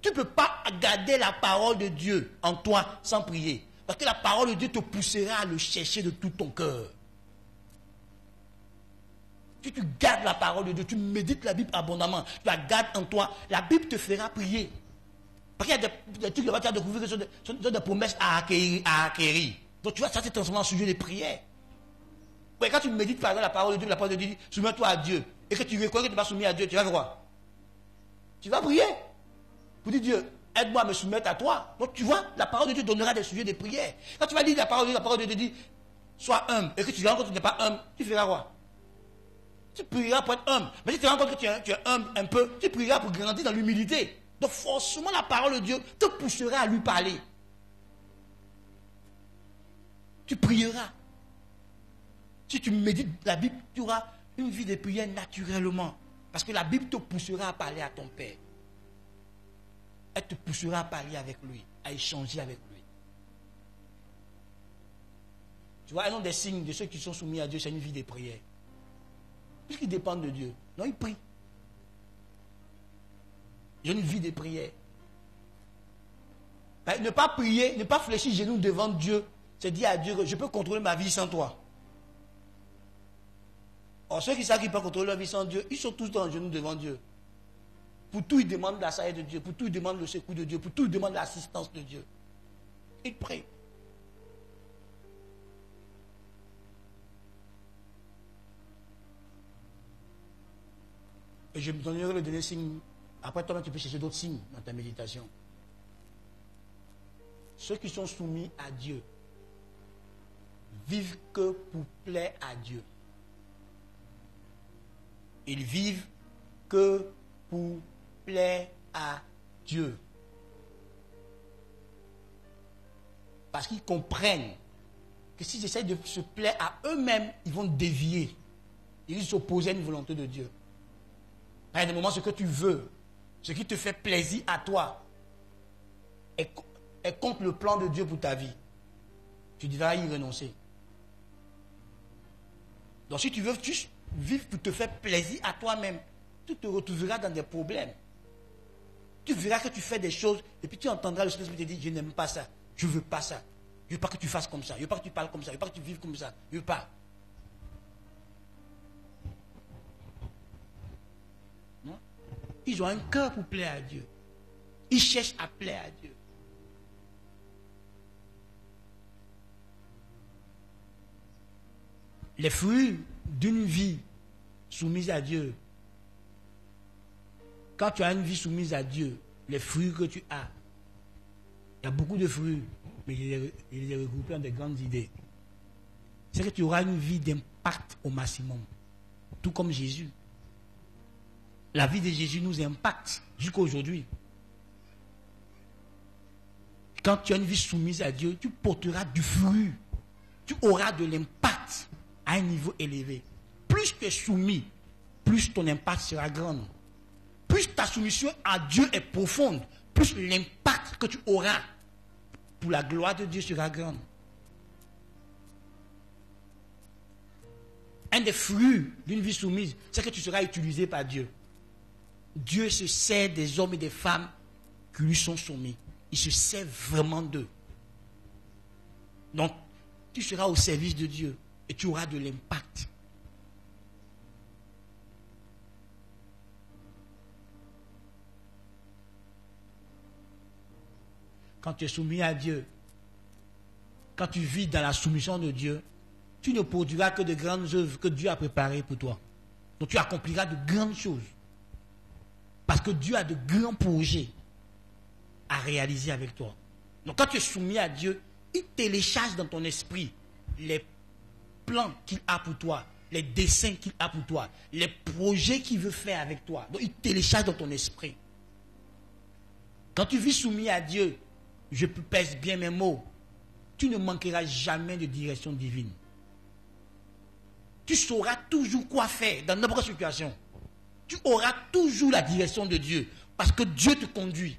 Tu ne peux pas garder la parole de Dieu en toi sans prier. Parce que la parole de Dieu te poussera à le chercher de tout ton cœur. Si tu gardes la parole de Dieu, tu médites la Bible abondamment, tu la gardes en toi, la Bible te fera prier. Parce qu'il y a des trucs là-bas, tu as découvert que ce sont des promesses à acquérir. Donc tu vois, ça s'est transformé en sujet de prière. Ouais, quand tu médites par exemple la parole de Dieu, la parole de Dieu dit, soumets-toi à Dieu. Et que tu reconnais que tu n'es pas soumis à Dieu, tu vas faire quoi? Tu vas prier. Pour dire Dieu, aide-moi à me soumettre à toi. Donc tu vois, la parole de Dieu donnera des sujets de prière. Quand tu vas lire la parole de Dieu dit, sois humble. Et que tu te rends compte que tu n'es pas humble, tu feras quoi? Tu prieras pour être humble. Mais si tu te rends compte que tu es humble un peu, tu prieras pour grandir dans l'humilité. Donc forcément la parole de Dieu te poussera à lui parler. Tu prieras. Si tu médites la Bible, tu auras une vie de prière naturellement. Parce que la Bible te poussera à parler à ton Père. Elle te poussera à parler avec lui, à échanger avec lui. Tu vois, un des signes de ceux qui sont soumis à Dieu, c'est une vie de prière. Puisqu'ils dépendent de Dieu. Non, ils prient. Ils ont une vie de prière. Ben, ne pas prier, ne pas fléchir genoux devant Dieu, c'est dire à Dieu que je peux contrôler ma vie sans toi. Or, ceux qui savent qu'ils peuvent contrôler leur vie sans Dieu, ils sont tous dans le genou devant Dieu. Pour tout, ils demandent la sagesse de Dieu. Pour tout, ils demandent le secours de Dieu. Pour tout, ils demandent l'assistance de Dieu. Ils prient. Et je me donnerai le dernier signe. Après, toi-même, tu peux chercher d'autres signes dans ta méditation. Ceux qui sont soumis à Dieu vivent que pour plaire à Dieu. Ils vivent que pour plaire à Dieu. Parce qu'ils comprennent que s'ils essaient de se plaire à eux-mêmes, ils vont dévier. Ils vont s'opposer à une volonté de Dieu. À un moment, ce que tu veux, ce qui te fait plaisir à toi, est contre le plan de Dieu pour ta vie. Tu devras y renoncer. Donc si tu veux juste vivre pour te faire plaisir à toi-même, tu te retrouveras dans des problèmes. Tu verras que tu fais des choses et puis tu entendras le Saint-Esprit te dire, je n'aime pas ça, je ne veux pas ça, je ne veux pas que tu fasses comme ça, je ne veux pas que tu parles comme ça, je ne veux pas que tu vives comme ça, je ne veux pas. Non? Ils ont un cœur pour plaire à Dieu. Ils cherchent à plaire à Dieu. Les fruits d'une vie soumise à Dieu. Quand tu as une vie soumise à Dieu, les fruits que tu as, il y a beaucoup de fruits, mais il les regroupés dans des grandes idées. C'est que tu auras une vie d'impact au maximum. Tout comme Jésus. La vie de Jésus nous impacte jusqu'à aujourd'hui. Quand tu as une vie soumise à Dieu, tu porteras du fruit. Tu auras de l'impact à un niveau élevé. Plus tu es soumis, plus ton impact sera grand. Plus ta soumission à Dieu est profonde, plus l'impact que tu auras pour la gloire de Dieu sera grand. Un des fruits d'une vie soumise, c'est que tu seras utilisé par Dieu. Dieu se sert des hommes et des femmes qui lui sont soumis. Il se sert vraiment d'eux. Donc, tu seras au service de Dieu et tu auras de l'impact. Quand tu es soumis à Dieu, quand tu vis dans la soumission de Dieu, tu ne produiras que de grandes œuvres que Dieu a préparées pour toi. Donc tu accompliras de grandes choses. Parce que Dieu a de grands projets. à réaliser avec toi. Donc quand tu es soumis à Dieu, il télécharge dans ton esprit les plans qu'il a pour toi, les desseins qu'il a pour toi, les projets qu'il veut faire avec toi. Donc il télécharge dans ton esprit. Quand tu vis soumis à Dieu, je pèse bien mes mots, tu ne manqueras jamais de direction divine. Tu sauras toujours quoi faire dans n'importe quelle situation. Tu auras toujours la direction de Dieu. Parce que Dieu te conduit.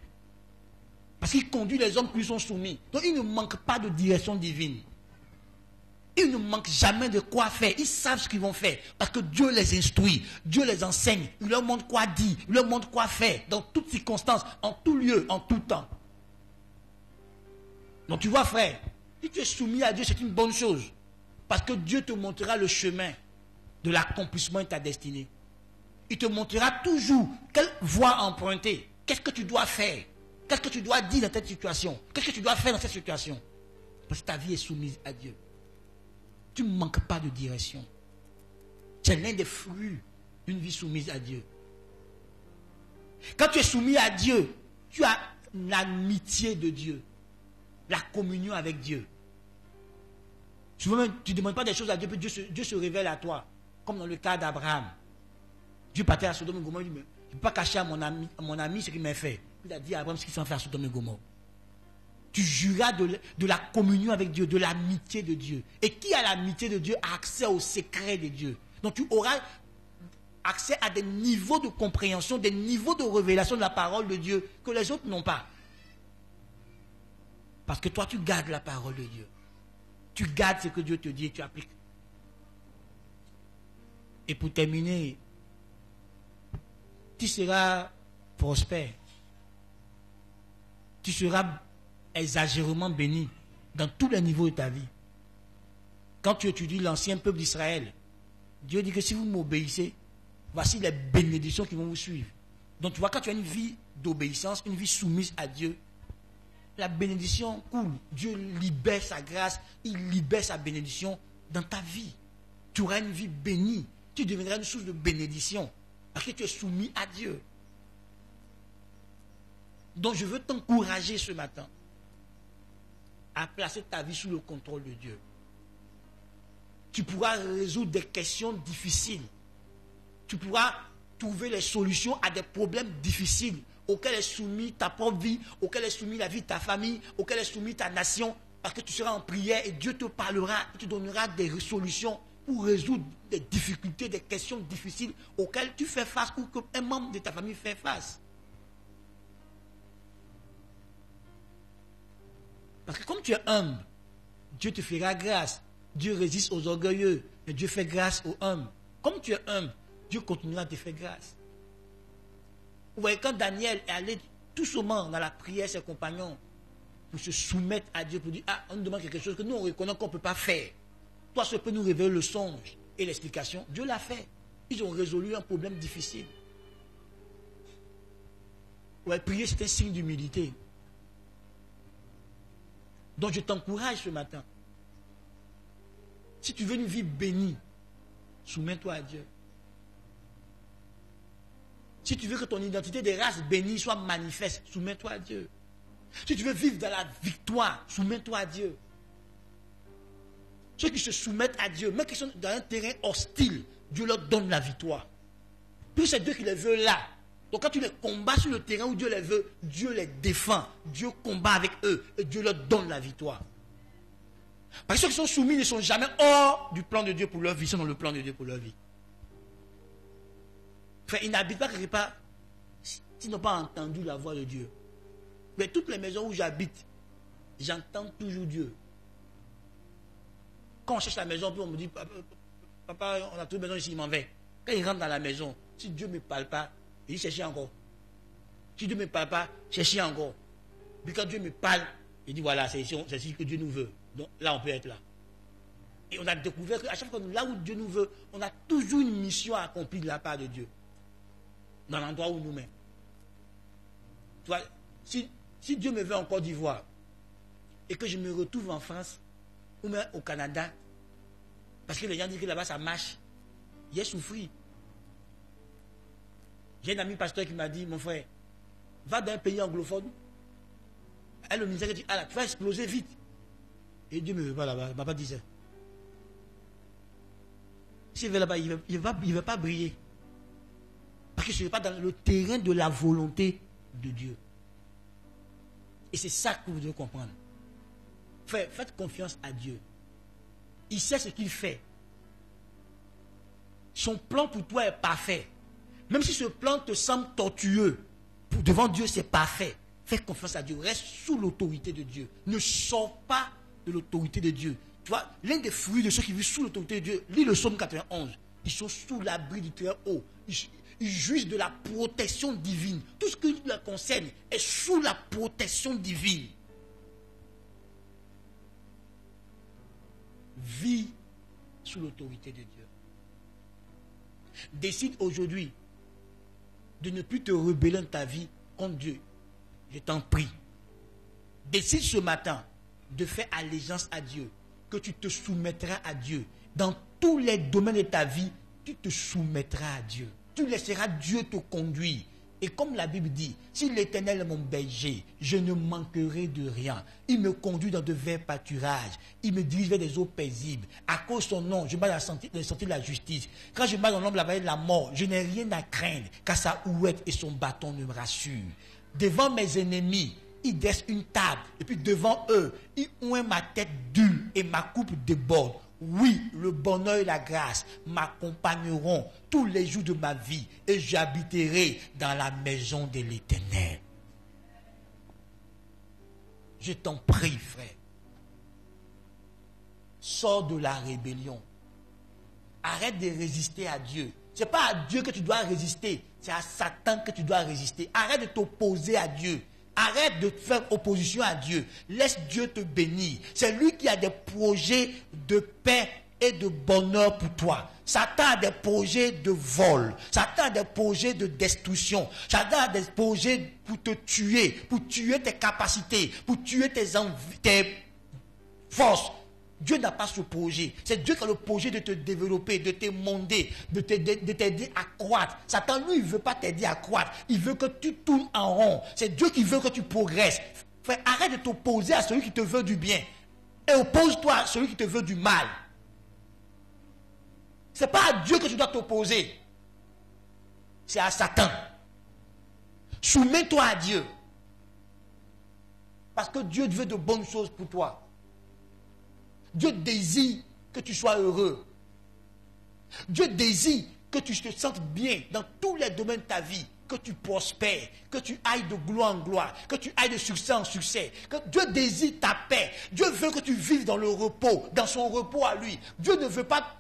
Parce qu'il conduit les hommes qui lui sont soumis. Donc il ne manque pas de direction divine. Ils ne manquent jamais de quoi faire. Ils savent ce qu'ils vont faire. Parce que Dieu les instruit. Dieu les enseigne. Il leur montre quoi dire. Il leur montre quoi faire. Dans toutes circonstances, en tout lieu, en tout temps. Donc tu vois frère, si tu es soumis à Dieu, c'est une bonne chose. Parce que Dieu te montrera le chemin de l'accomplissement de ta destinée. Il te montrera toujours quelle voie emprunter. Qu'est-ce que tu dois faire? Qu'est-ce que tu dois dire dans cette situation? Qu'est-ce que tu dois faire dans cette situation? Parce que ta vie est soumise à Dieu. Tu ne manques pas de direction. C'est l'un des fruits d'une vie soumise à Dieu. Quand tu es soumis à Dieu, tu as l'amitié de Dieu. La communion avec Dieu. Souvent, tu ne demandes pas des choses à Dieu, puis Dieu se révèle à toi. Comme dans le cas d'Abraham. Dieu partait à Sodome et Gomorrhe, il dit, je ne peux pas cacher à mon ami ce qu'il m'a fait. Il a dit à Abraham ce qu'il s'en fait à Sodome et Gomorrhe. Tu jureras de la communion avec Dieu, de l'amitié de Dieu. Et qui a l'amitié de Dieu a accès au secret de Dieu. Donc tu auras accès à des niveaux de compréhension, des niveaux de révélation de la parole de Dieu que les autres n'ont pas. Parce que toi, tu gardes la parole de Dieu. Tu gardes ce que Dieu te dit et tu appliques. Et pour terminer, tu seras prospère. Tu seras exagérément béni dans tous les niveaux de ta vie. Quand tu étudies l'ancien peuple d'Israël, Dieu dit que si vous m'obéissez, voici les bénédictions qui vont vous suivre. Donc tu vois, quand tu as une vie d'obéissance, une vie soumise à Dieu, la bénédiction coule. Dieu libère sa grâce, il libère sa bénédiction dans ta vie. Tu auras une vie bénie. Tu deviendras une source de bénédiction parce que tu es soumis à Dieu. Donc je veux t'encourager ce matin à placer ta vie sous le contrôle de Dieu. Tu pourras résoudre des questions difficiles. Tu pourras trouver les solutions à des problèmes difficiles auxquels est soumise ta propre vie, auxquels est soumise la vie de ta famille, auxquels est soumise ta nation, parce que tu seras en prière et Dieu te parlera, et te donnera des solutions pour résoudre des difficultés, des questions difficiles auxquelles tu fais face ou qu'un membre de ta famille fait face. Parce que comme tu es humble, Dieu te fera grâce. Dieu résiste aux orgueilleux, mais Dieu fait grâce aux humbles. Comme tu es humble, Dieu continuera de te faire grâce. Vous voyez, quand Daniel est allé tout simplement dans la prière, ses compagnons, pour se soumettre à Dieu, pour dire, ah, on nous demande quelque chose que nous on reconnaît qu'on ne peut pas faire. Toi, ce peut nous révéler le songe et l'explication. Dieu l'a fait. Ils ont résolu un problème difficile. Ouais, prier, c'est un signe d'humilité. Donc je t'encourage ce matin. Si tu veux une vie bénie, soumets-toi à Dieu. Si tu veux que ton identité de race bénie soit manifeste, soumets-toi à Dieu. Si tu veux vivre dans la victoire, soumets-toi à Dieu. Ceux qui se soumettent à Dieu, même qui sont dans un terrain hostile, Dieu leur donne la victoire. Puis c'est Dieu qui les veut là. Donc quand tu les combats sur le terrain où Dieu les veut, Dieu les défend. Dieu combat avec eux et Dieu leur donne la victoire. Parce que ceux qui sont soumis ne sont jamais hors du plan de Dieu pour leur vie, ils sont dans le plan de Dieu pour leur vie. Frère, ils n'habitent pas quelque part s'ils n'ont pas entendu la voix de Dieu. Mais toutes les maisons où j'habite, j'entends toujours Dieu. Quand on cherche la maison, puis on me dit, papa, on a trouvé une maison ici, il m'en va. Quand il rentre dans la maison, si Dieu ne me parle pas, il dit cherchez encore. Si Dieu ne me parle pas, cherchez encore. Puis quand Dieu me parle, il dit voilà, c'est ici que Dieu nous veut. Donc là, on peut être là. Et on a découvert qu'à chaque fois, là où Dieu nous veut, on a toujours une mission à accomplir de la part de Dieu. Dans l'endroit où nous met. Tu vois, si Dieu me veut en Côte d'Ivoire, et que je me retrouve en France, ou même au Canada, parce que les gens disent que là-bas ça marche, j'ai souffert. J'ai un ami pasteur qui m'a dit, mon frère, va dans un pays anglophone, Et le ministère dit, ah, tu vas exploser vite. Et Dieu ne me veut pas là-bas, il ne m'a pas dit ça. S'il va là-bas, il ne va pas briller. Parce que je ne suis pas dans le terrain de la volonté de Dieu. Et c'est ça que vous devez comprendre. Faites confiance à Dieu. Il sait ce qu'il fait. Son plan pour toi est parfait. Même si ce plan te semble tortueux, devant Dieu c'est parfait. Fais confiance à Dieu. Reste sous l'autorité de Dieu. Ne sors pas de l'autorité de Dieu. Tu vois, l'un des fruits de ceux qui vivent sous l'autorité de Dieu, lis le psaume 91. Ils sont sous l'abri du Très-Haut. Ils jouissent de la protection divine. Tout ce qui les concerne est sous la protection divine. Vis sous l'autorité de Dieu. Décide aujourd'hui de ne plus te rebeller dans ta vie contre Dieu. Je t'en prie. Décide ce matin de faire allégeance à Dieu, que tu te soumettras à Dieu. Dans tous les domaines de ta vie, tu te soumettras à Dieu. Tu laisseras Dieu te conduire. Et comme la Bible dit, si l'Éternel est mon berger, je ne manquerai de rien. Il me conduit dans de verts pâturages. Il me dirige vers des eaux paisibles. À cause de son nom, je marche dans le sentier de la justice. Quand je marche dans l'ombre de la vallée de la mort, je n'ai rien à craindre, car sa houette et son bâton me rassurent. Devant mes ennemis, il dresse une table. Et puis devant eux, il oint ma tête d'huile et ma coupe déborde. Oui, le bonheur et la grâce m'accompagneront tous les jours de ma vie et j'habiterai dans la maison de l'Éternel. Je t'en prie, frère. Sors de la rébellion. Arrête de résister à Dieu. Ce n'est pas à Dieu que tu dois résister, c'est à Satan que tu dois résister. Arrête de t'opposer à Dieu. Arrête de faire opposition à Dieu. Laisse Dieu te bénir. C'est lui qui a des projets de paix et de bonheur pour toi. Satan a des projets de vol. Satan a des projets de destruction. Satan a des projets pour te tuer, pour tuer tes capacités, pour tuer tes envies, tes forces. Dieu n'a pas ce projet. C'est Dieu qui a le projet de te développer, de t'émonder, de t'aider à croître. Satan, lui, il ne veut pas t'aider à croître. Il veut que tu tournes en rond. C'est Dieu qui veut que tu progresses. Frère, arrête de t'opposer à celui qui te veut du bien. Et oppose-toi à celui qui te veut du mal. Ce n'est pas à Dieu que tu dois t'opposer. C'est à Satan. Soumets-toi à Dieu. Parce que Dieu veut de bonnes choses pour toi. Dieu désire que tu sois heureux. Dieu désire que tu te sentes bien dans tous les domaines de ta vie, que tu prospères, que tu ailles de gloire en gloire, que tu ailles de succès en succès. Que Dieu désire ta paix. Dieu veut que tu vives dans le repos, dans son repos à lui. Dieu ne veut pas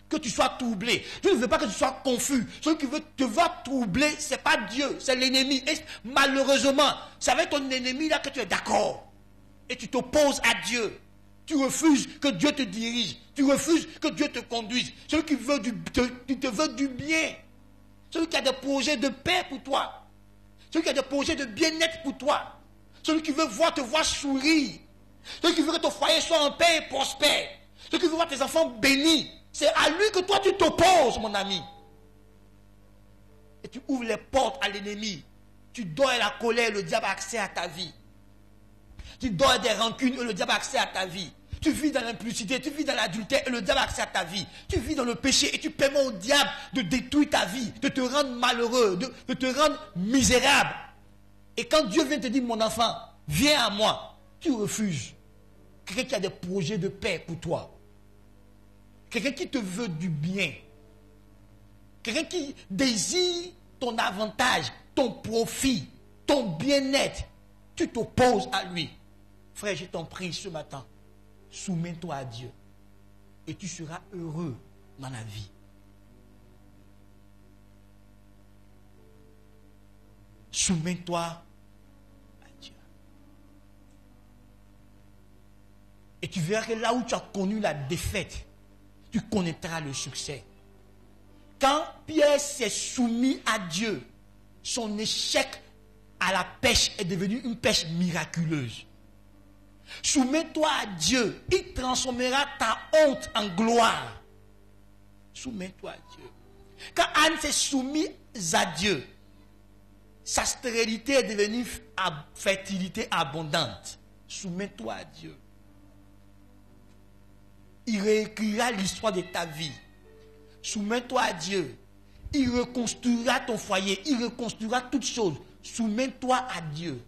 que tu sois troublé. Dieu ne veut pas que tu sois confus. Celui qui te va troubler, ce n'est pas Dieu, c'est l'ennemi. Et malheureusement, c'est avec ton ennemi là que tu es d'accord. Et tu t'opposes à Dieu. Tu refuses que Dieu te dirige. Tu refuses que Dieu te conduise. Celui qui te veut du bien. Celui qui a des projets de paix pour toi. Celui qui a des projets de bien-être pour toi. Celui qui veut te voir sourire. Celui qui veut que ton foyer soit en paix et prospère. Celui qui veut voir tes enfants bénis. C'est à lui que toi tu t'opposes, mon ami. Et tu ouvres les portes à l'ennemi. Tu dors à la colère, le diable a accès à ta vie. Tu dors des rancunes et le diable a accès à ta vie. Tu vis dans l'impudicité, tu vis dans l'adultère et le diable a accès à ta vie. Tu vis dans le péché et tu permets au diable de détruire ta vie, de te rendre malheureux, de te rendre misérable. Et quand Dieu vient te dire, mon enfant, viens à moi, tu refuses. Quelqu'un qui a des projets de paix pour toi. Quelqu'un qui te veut du bien. Quelqu'un qui désire ton avantage, ton profit, ton bien-être. Tu t'opposes à lui. Frère, je t'en prie ce matin, soumets-toi à Dieu et tu seras heureux dans la vie. Soumets-toi à Dieu. Et tu verras que là où tu as connu la défaite, tu connaîtras le succès. Quand Pierre s'est soumis à Dieu, son échec à la pêche est devenu une pêche miraculeuse. Soumets-toi à Dieu. Il transformera ta honte en gloire. Soumets-toi à Dieu. Quand Anne s'est soumise à Dieu, Sa stérilité est devenue fertilité abondante. Soumets-toi à Dieu. Il réécrira l'histoire de ta vie. Soumets-toi à Dieu. Il reconstruira ton foyer. Il reconstruira toutes choses. Soumets-toi à Dieu.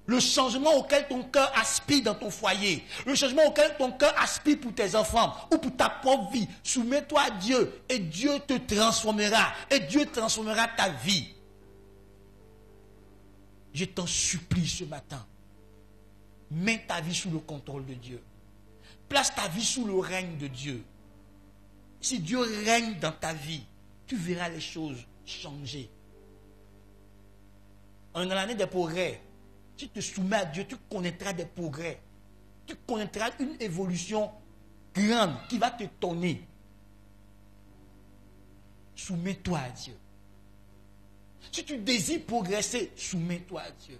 Le changement auquel ton cœur aspire dans ton foyer, le changement auquel ton cœur aspire pour tes enfants ou pour ta propre vie, soumets-toi à Dieu et Dieu te transformera. Et Dieu transformera ta vie. Je t'en supplie ce matin. Mets ta vie sous le contrôle de Dieu. Place ta vie sous le règne de Dieu. Si Dieu règne dans ta vie, tu verras les choses changer. On est dans l'année des progrès. Si tu te soumets à Dieu, tu connaîtras des progrès. Tu connaîtras une évolution grande qui va te t'étonner. Soumets-toi à Dieu. Si tu désires progresser, soumets-toi à Dieu.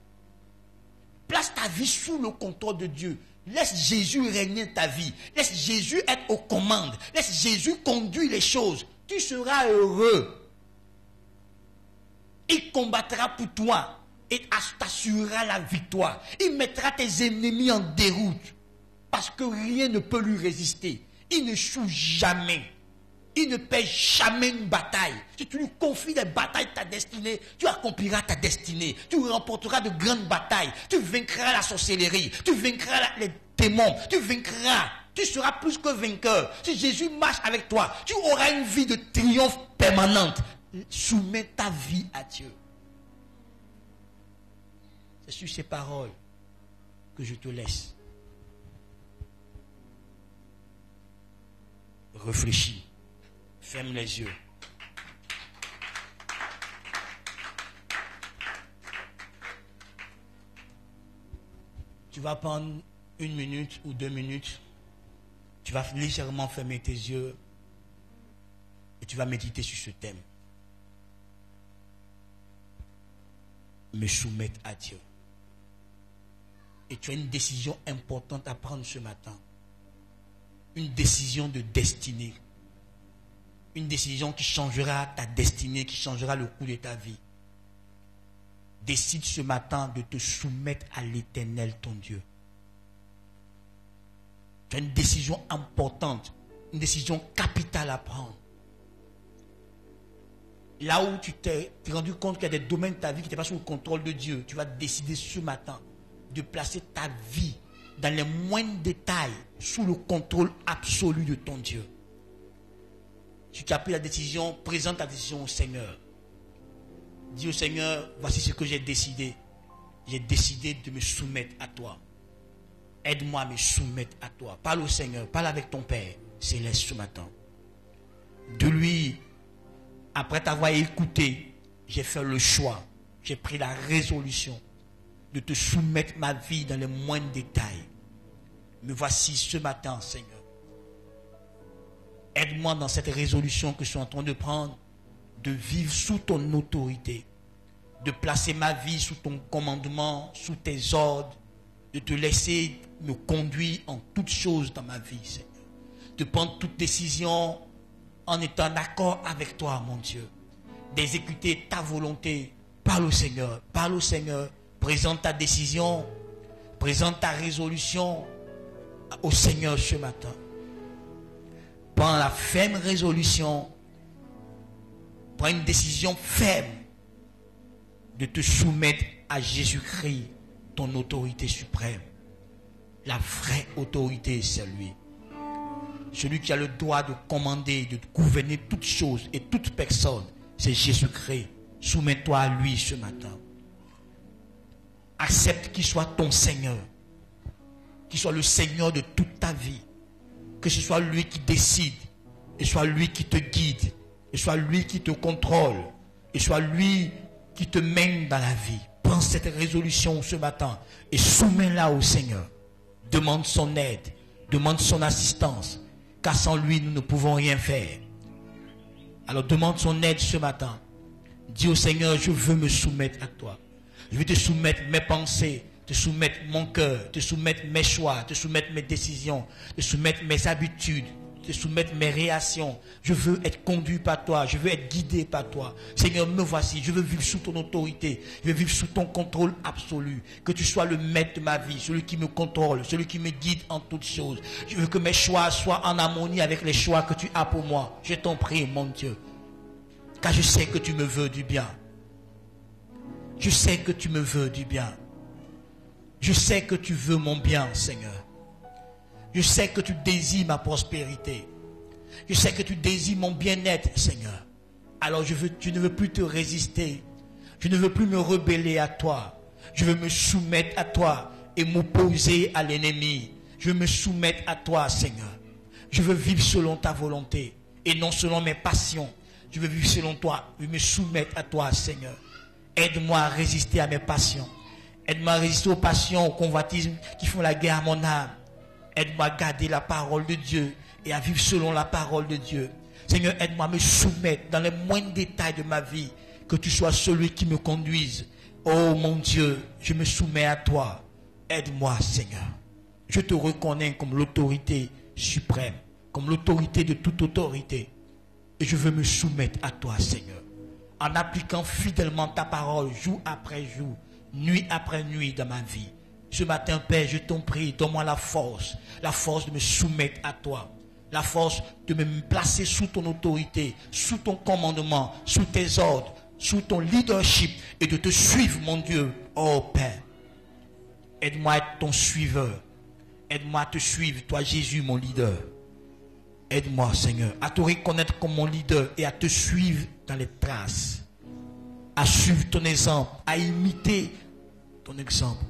Place ta vie sous le contrôle de Dieu. Laisse Jésus régner ta vie. Laisse Jésus être aux commandes. Laisse Jésus conduire les choses. Tu seras heureux. Il combattra pour toi et t'assurera la victoire. Il mettra tes ennemis en déroute parce que rien ne peut lui résister. Il ne n'échoue jamais. Il ne perd jamais une bataille. Si tu lui confies des batailles de ta destinée, tu accompliras ta destinée. Tu remporteras de grandes batailles. Tu vaincras la sorcellerie. Tu vaincras les démons. Tu vaincras. Tu seras plus que vainqueur. Si Jésus marche avec toi, tu auras une vie de triomphe permanente. Soumets ta vie à Dieu. C'est sur ces paroles que je te laisse. Réfléchis. Ferme les yeux. Tu vas prendre 1 minute ou 2 minutes. Tu vas légèrement fermer tes yeux et tu vas méditer sur ce thème. Me soumettre à Dieu. Et tu as une décision importante à prendre ce matin. Une décision de destinée. Une décision qui changera ta destinée, qui changera le cours de ta vie. Décide ce matin de te soumettre à l'Éternel, ton Dieu. Tu as une décision importante, une décision capitale à prendre. Là où tu t'es rendu compte qu'il y a des domaines de ta vie qui n'étaient pas sous le contrôle de Dieu, tu vas décider ce matin de placer ta vie dans les moindres détails sous le contrôle absolu de ton Dieu. Si tu as pris la décision, présente ta décision au Seigneur. Dis au Seigneur, voici ce que j'ai décidé. J'ai décidé de me soumettre à toi. Aide-moi à me soumettre à toi. Parle au Seigneur, parle avec ton Père céleste ce matin. De lui, après t'avoir écouté, j'ai fait le choix, j'ai pris la résolution de te soumettre ma vie dans les moindres détails. Me voici ce matin, Seigneur. Aide-moi dans cette résolution que je suis en train de prendre, de vivre sous ton autorité, de placer ma vie sous ton commandement, sous tes ordres, de te laisser me conduire en toutes choses dans ma vie, Seigneur. De prendre toute décision en étant en accord avec toi, mon Dieu. D'exécuter ta volonté. Parle au Seigneur, parle au Seigneur. Présente ta décision, présente ta résolution au Seigneur ce matin. Prends la ferme résolution, prends une décision ferme de te soumettre à Jésus-Christ, ton autorité suprême. La vraie autorité, c'est lui. Celui qui a le droit de commander, de gouverner toutes choses et toute personne, c'est Jésus-Christ. Soumets-toi à lui ce matin. Accepte qu'il soit ton Seigneur, qu'il soit le Seigneur de toute ta vie, que ce soit lui qui décide, et soit lui qui te guide, et soit lui qui te contrôle, et soit lui qui te mène dans la vie. Prends cette résolution ce matin et soumets-la au Seigneur. Demande son aide, demande son assistance, car sans lui nous ne pouvons rien faire. Alors demande son aide ce matin. Dis au Seigneur, je veux me soumettre à toi. Je veux te soumettre mes pensées, te soumettre mon cœur, te soumettre mes choix, te soumettre mes décisions, te soumettre mes habitudes, te soumettre mes réactions. Je veux être conduit par toi. Je veux être guidé par toi. Seigneur, me voici. Je veux vivre sous ton autorité. Je veux vivre sous ton contrôle absolu. Que tu sois le maître de ma vie, celui qui me contrôle, celui qui me guide en toutes choses. Je veux que mes choix soient en harmonie avec les choix que tu as pour moi. Je t'en prie, mon Dieu. Car je sais que tu me veux du bien. Je sais que tu me veux du bien. Je sais que tu veux mon bien, Seigneur. Je sais que tu désires ma prospérité. Je sais que tu désires mon bien-être, Seigneur. Alors je ne veux plus te résister. Je ne veux plus me rebeller à toi. Je veux me soumettre à toi et m'opposer à l'ennemi. Je veux me soumettre à toi, Seigneur. Je veux vivre selon ta volonté et non selon mes passions. Je veux vivre selon toi. Je veux me soumettre à toi, Seigneur. Aide-moi à résister à mes passions. Aide-moi à résister aux passions, aux convoitismes qui font la guerre à mon âme. Aide-moi à garder la parole de Dieu et à vivre selon la parole de Dieu. Seigneur, aide-moi à me soumettre dans les moindres détails de ma vie. Que tu sois celui qui me conduise. Oh mon Dieu, je me soumets à toi. Aide-moi, Seigneur. Je te reconnais comme l'autorité suprême, comme l'autorité de toute autorité. Et je veux me soumettre à toi, Seigneur. En appliquant fidèlement ta parole jour après jour, nuit après nuit dans ma vie. Ce matin, Père, je t'en prie, donne-moi la force de me soumettre à toi, la force de me placer sous ton autorité, sous ton commandement, sous tes ordres, sous ton leadership et de te suivre, mon Dieu. Oh Père, aide-moi à être ton suiveur. Aide-moi à te suivre, toi Jésus, mon leader. Aide-moi, Seigneur, à te reconnaître comme mon leader et à te suivre dans les traces. À suivre ton exemple, à imiter ton exemple.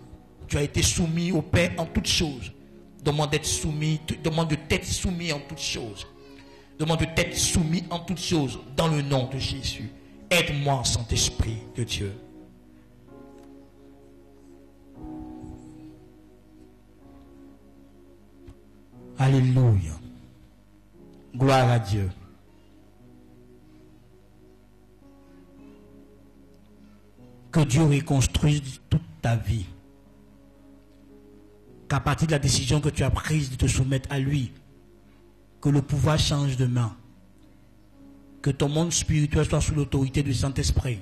Tu as été soumis au Père en toutes choses. Demande d'être soumis, demande de t'être soumis en toutes choses. Demande de t'être soumis en toutes choses dans le nom de Jésus. Aide-moi, Saint-Esprit de Dieu. Alléluia. Gloire à Dieu. Que Dieu reconstruise toute ta vie. Qu'à partir de la décision que tu as prise de te soumettre à lui, que le pouvoir change de main. Que ton monde spirituel soit sous l'autorité du Saint-Esprit.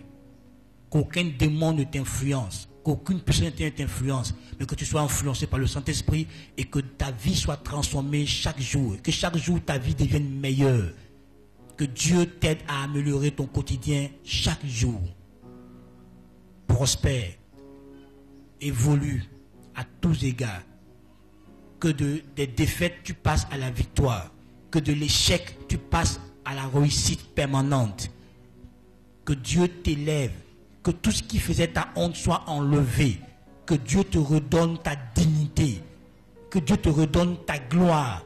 Qu'aucun démon ne t'influence. Qu'aucune personne ne t'influence. Mais que tu sois influencé par le Saint-Esprit et que ta vie soit transformée chaque jour. Que chaque jour ta vie devienne meilleure. Que Dieu t'aide à améliorer ton quotidien chaque jour. Prospère. Évolue à tous égards. Que des défaites tu passes à la victoire. Que de l'échec tu passes à la réussite permanente. Que Dieu t'élève. Que tout ce qui faisait ta honte soit enlevé. Que Dieu te redonne ta dignité. Que Dieu te redonne ta gloire.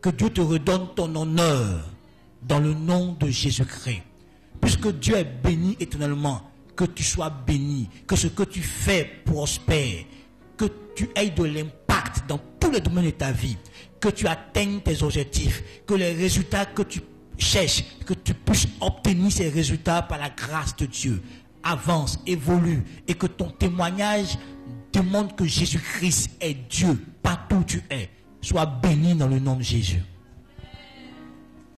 Que Dieu te redonne ton honneur. Dans le nom de Jésus-Christ. Puisque Dieu est béni éternellement. Que tu sois béni. Que ce que tu fais prospère. Que tu aies de l'impact dans tous les domaines de ta vie. Que tu atteignes tes objectifs. Que les résultats que tu cherches, que tu puisses obtenir ces résultats par la grâce de Dieu. Avance, évolue et que ton témoignage démontre que Jésus-Christ est Dieu partout où tu es. Sois béni dans le nom de Jésus.